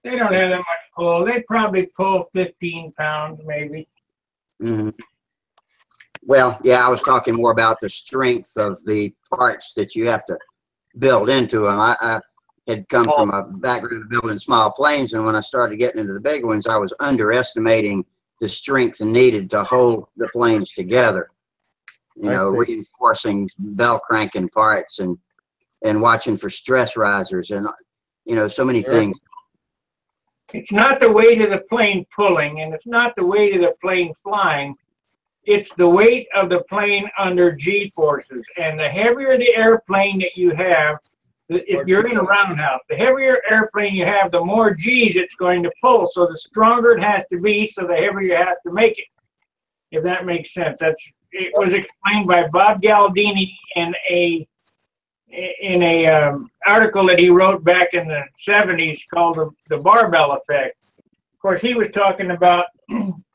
They don't have that much pull. They probably pull 15 pounds, maybe.
Mm-hmm. Well, yeah, I was talking more about the strength of the parts that you have to build into them. I had come from a background of building small planes, and when I started getting into the big ones, I was underestimating the strength needed to hold the planes together. you know,
see.
reinforcing bell cranking parts and watching for stress risers and, you know, so many
Sure.
things.
It's not the weight of the plane pulling, and it's not the weight of the plane flying. It's the weight of the plane under G forces. And the heavier the airplane that you have, if you're in a roundhouse, the heavier airplane you have, the more G's it's going to pull. So the stronger it has to be, so the heavier you have to make it. If that makes sense. It was explained by Bob Galdini in a article that he wrote back in the 70s called the barbell effect. Of course, he was talking about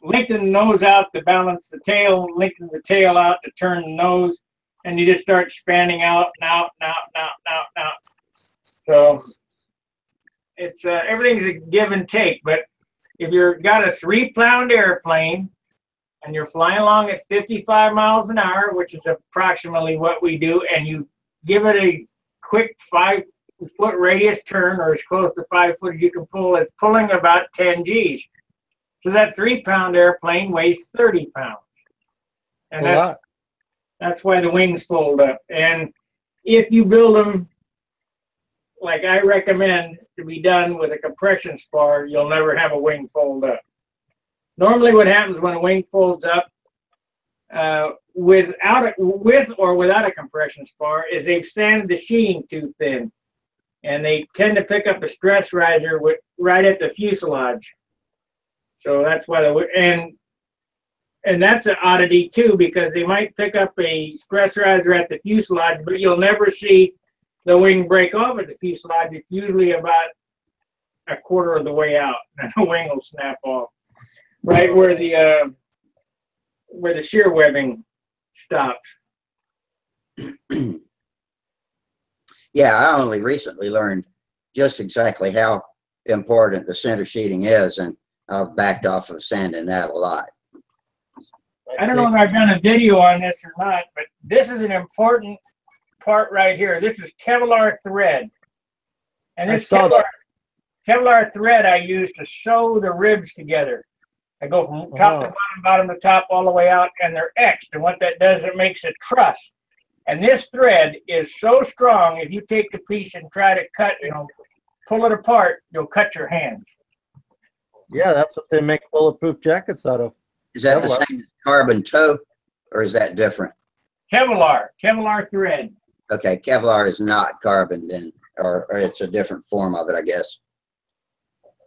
lengthening the nose out to balance the tail, lengthening the tail out to turn the nose, and you just start spanning out and out and out and out and out and out. So it's everything's a give and take. But if you've got a 3-pound airplane and you're flying along at 55 miles an hour, which is approximately what we do, and you give it a quick 5-foot radius turn, or as close to 5 foot as you can pull, it's pulling about 10 G's. So that 3-pound airplane weighs 30 pounds. And that's why the wings fold up. And if you build them, like I recommend to be done with a compression spar, you'll never have a wing fold up. Normally what happens when a wing folds up, with or without a compression spar, is they've sanded the sheeting too thin, and they tend to pick up a stress riser right at the fuselage. So that's why and that's an oddity too, because they might pick up a stress riser at the fuselage, but you'll never see the wing break off at the fuselage. It's usually about a quarter of the way out, and the wing will snap off right where the shear webbing stops.
Yeah, I only recently learned just exactly how important the center sheeting is, and I've backed off of sanding that a lot.
I don't know if I've done a video on this or not, but this is an important part right here. This is Kevlar thread. And this Kevlar thread I use to sew the ribs together. I go from top to bottom, bottom to top, all the way out, and they're X'd. And what that does, it makes a truss. And this thread is so strong, if you take the piece and try to cut, pull it apart, you'll cut your hands.
Yeah, that's what they make bulletproof jackets out of.
Is that the same as carbon toe, or is that different?
Kevlar thread.
Okay, Kevlar is not carbon then, or it's a different form of it, I guess.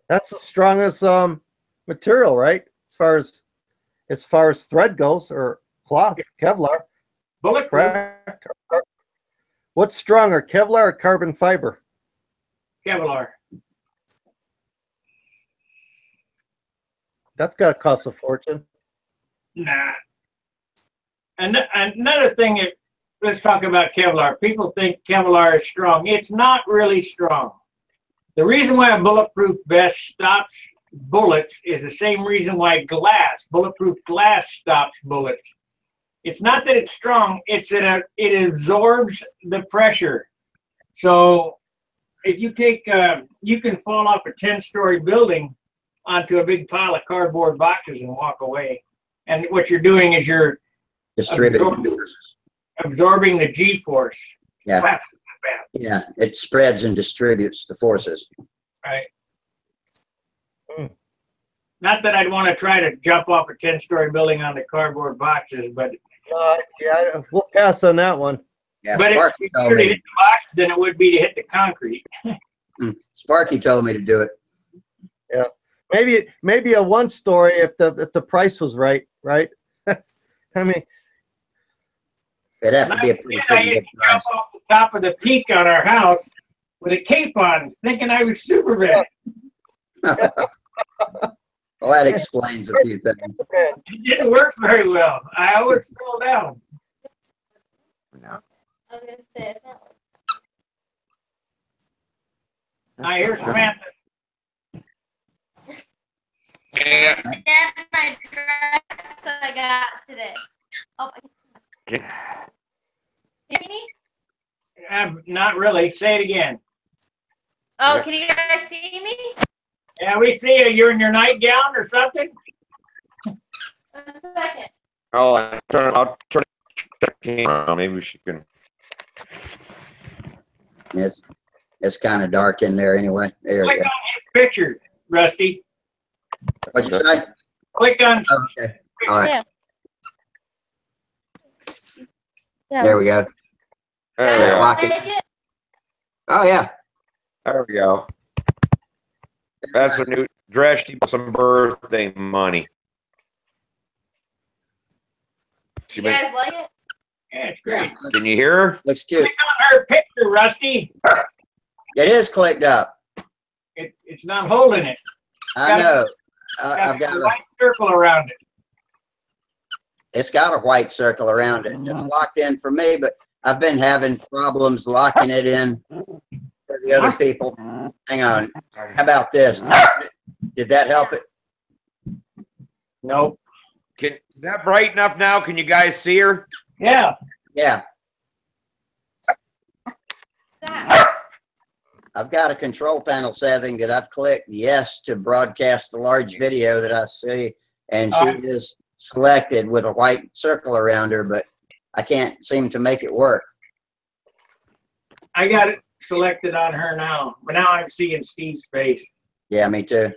That's the strongest material, right? As far as thread goes, or cloth, Kevlar.
Bulletproof.
What's stronger, Kevlar or carbon fiber?
Kevlar.
That's got to cost a fortune.
Nah. And another thing, let's talk about Kevlar. People think Kevlar is strong. It's not really strong. The reason why a bulletproof vest stops bullets is the same reason why bulletproof glass stops bullets. It's not that it's strong, it's that it absorbs the pressure. So if you take, you can fall off a 10-story building onto a big pile of cardboard boxes and walk away. And what you're doing is you're absorbing the G-force.
Yeah. Yeah, it spreads and distributes the forces.
Right. Not that I'd want to try to jump off a 10-story building onto cardboard boxes, but
yeah, we'll pass on that one.
Yeah,
but
Sparky
it's easier to hit the boxes than it would be to hit the concrete.
Sparky told me to do it.
Yeah, maybe a 1-story if the price was right. I mean,
it'd have to be a pretty
I used to jump off the top of the peak on our house with a cape on, thinking I was Superman.
Well, that explains a few things.
It didn't work very well. I always fell down.
I was gonna say it's not.
I hear Samantha.
That's my dress I got today. Oh, you see me?
Not really. Say it again.
Oh, can you guys see me?
Yeah, we see you. You're in your nightgown or something?
1 second.
Oh, I'll turn Maybe she can.
It's kind of dark in there anyway. There we
Click
go.
on his picture, Rusty.
What'd you say?
Click on.
Oh, okay. All right.
Yeah. Yeah.
There we go.
There we
Guys,
go.
Lock it.
like it?
Oh yeah.
There we go. That's a new dress. She got some birthday money. She
You
been,
guys like it?
Yeah, it's great.
can you hear her?
Looks cute.
Click on her picture, Rusty.
It is clicked up.
It's not holding it.
I know.
Got
I've got
a
a,
white circle around it.
it's got a white circle around it. It's locked in for me, but I've been having problems locking it in for the other people. Hang on. How about this? Did that help it?
Nope.
Is that bright enough now? Can you guys see her?
Yeah.
Yeah.
Stop.
I've got a control panel setting that I've clicked yes to broadcast the large video that I see, and she is selected with a white circle around her, but I can't seem to make it work.
I got it selected on her now, but now I'm seeing Steve's face.
Yeah, me too.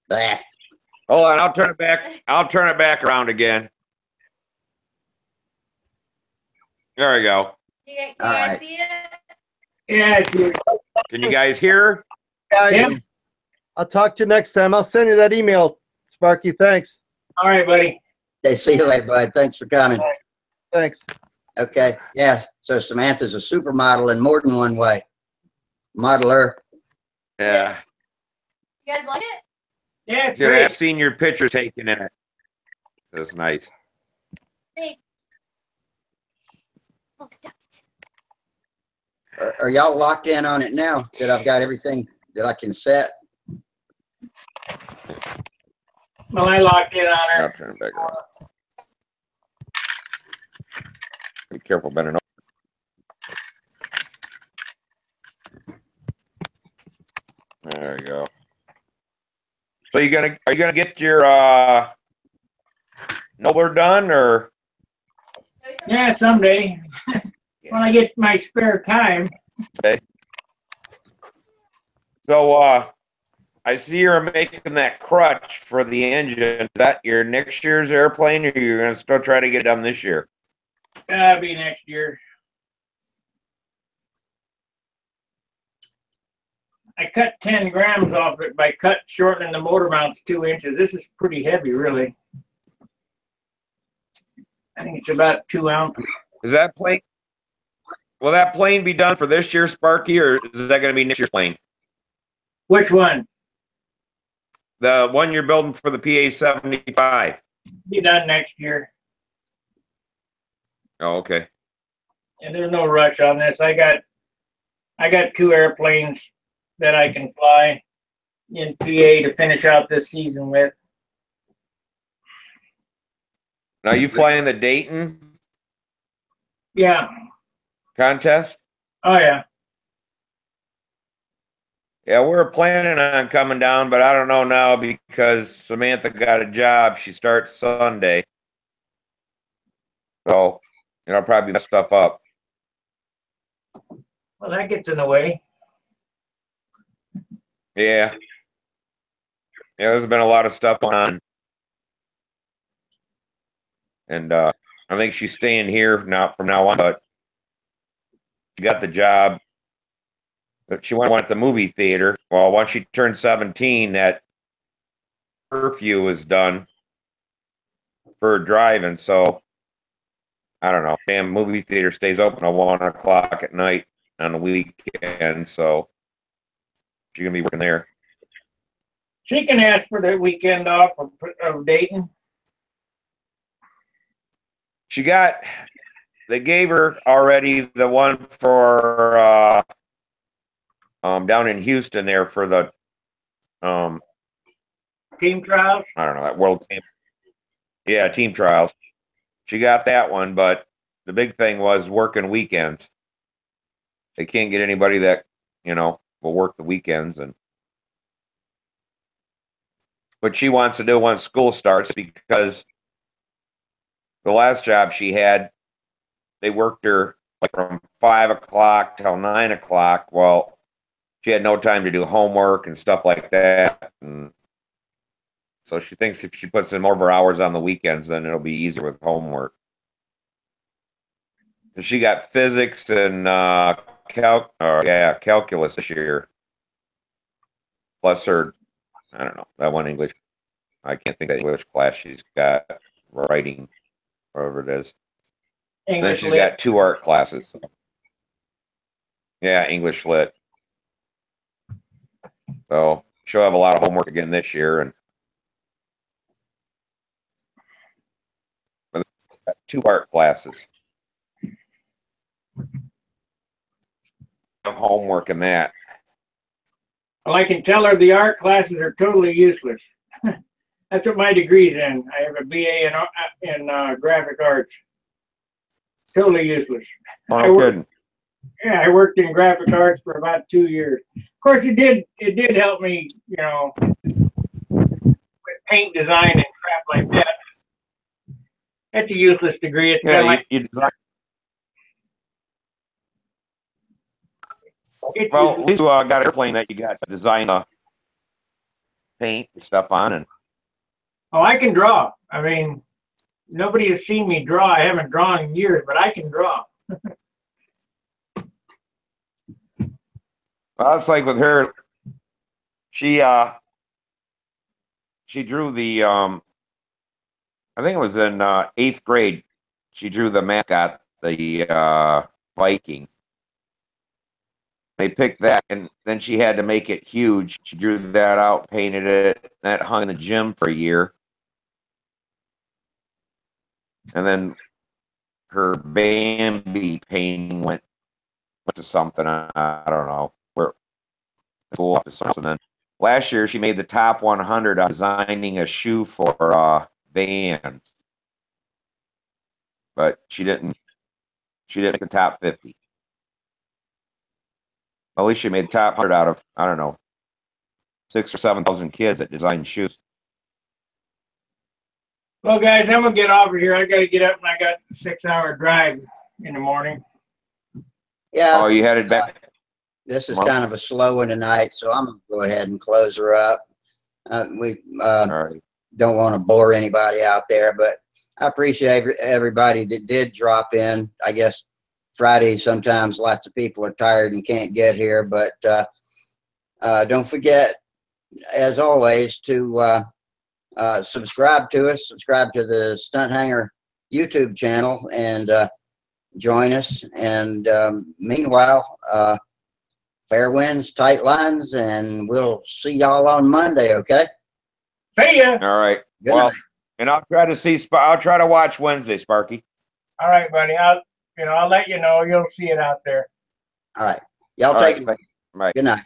Bah.
Hold on, I'll turn it back. I'll turn it back around again. There we go.
Can you
All
guys
right.
see it?
Yeah, dude.
Can you guys hear her?
Guys,
Yeah.
I'll talk to you next time. I'll send you that email, Sparky. Thanks.
All right, buddy.
Okay, see you later, bud. Thanks for coming.
Thanks.
Okay, yes. So Samantha's a supermodel in more than one way. Modeler.
Yeah.
You guys like it?
Yeah, it's
Dude, I've
great.
seen your picture taken in it. That's nice.
Thanks. Oh, stop it.
Are y'all locked in on it now that I've got everything that I can set?
Well, I locked in on
I'll
her.
turn it back around. Be careful, better know. There you go. So are you gonna get your Nobler done, or
Yeah, someday. When I get my spare time.
so I see you're making that crutch for the engine. Is that your next year's airplane, or you're gonna still try to get it done this year?
That'll be next year. I cut 10 grams off it by shortening the motor mounts 2 inches. This is pretty heavy, really. I think it's about 2 ounces.
Is that plane? Will that plane be done for this year, Sparky, or is that going to be next year's plane?
Which one?
The one you're building for the PA-75.
Be done next year.
Oh, okay.
And there's no rush on this. I got 2 airplanes that I can fly in PA to finish out this season with.
Now you flying the Dayton
Yeah.
contest?
Oh yeah.
Yeah, we're planning on coming down, but I don't know now because Samantha got a job. She starts Sunday. So, it'll probably mess stuff up.
Well, that gets in the way.
Yeah. Yeah, there's been a lot of stuff going on. And I think she's staying here now from now on, but she got the job. But she went to the movie theater. Well, once she turned 17, that curfew was done for driving. So I don't know. Damn, movie theater stays open at 1 o'clock at night on the weekend. So she's gonna be working there.
She can ask for the weekend off of Dayton.
They gave her already the one for down in Houston there for the
Team trials.
I don't know, that world team. Yeah, team trials. She got that one, but the big thing was working weekends. They can't get anybody that, will work the weekends, and but she wants to do once school starts, because the last job she had, they worked her like from 5 o'clock till 9 o'clock. Well, she had no time to do homework and stuff like that. And so she thinks if she puts in more of her hours on the weekends, then it'll be easier with homework. She got physics and calculus this year. Plus her, I don't know, that one English. I can't think of the English class she's got, writing, whatever it is. And then she's got 2 art classes. Yeah, English lit. So she'll have a lot of homework again this year, and 2 art classes. Homework in that.
Well, I can tell her the art classes are totally useless. That's what my degree's in. I have a BA in graphic arts. Totally useless.
No kidding.
Yeah, I worked in graphic arts for about 2 years. Of course, it did help me, you know, with paint design and crap like that. That's a useless degree. It's
Yeah,
like,
well, at least you got an airplane that you got to design paint and stuff on. And
oh, I can draw. I mean, nobody has seen me draw. I haven't drawn in years, but I can draw.
well, it's like with her, she drew the I think it was in 8th grade. She drew the mascot, the Viking. They picked that, and then she had to make it huge. She drew that out, painted it. That hung in the gym for a year. And then her Bambi painting went to something. I don't know where. School office or something. Last year, she made the top 100 on designing a shoe for Vans, but she didn't. She didn't make the top 50. At least she made the top 100 out of, I don't know, 6,000 or 7,000 kids that designed shoes.
Well, guys, I'm gonna get off of here. I got to get up, and I got a 6-hour drive in the morning.
Yeah.
Oh, you headed back?
This is kind of a slow one tonight, so I'm gonna go ahead and close her up. We
All right.
don't want to bore anybody out there, but I appreciate everybody that did drop in. I guess Friday sometimes lots of people are tired and can't get here, but don't forget, as always, to subscribe to us, subscribe to the Stunt Hanger YouTube channel, and join us. And meanwhile, fair winds, tight lines, and we'll see y'all on Monday, okay?
See ya.
All right.
Good
well,
night.
and I'll try to see. I'll try to watch Wednesday, Sparky.
All right, buddy. I'll let you know. You'll see it out there.
All right. Y'all
All
take
right,
it.
thank you. Bye.
Good night.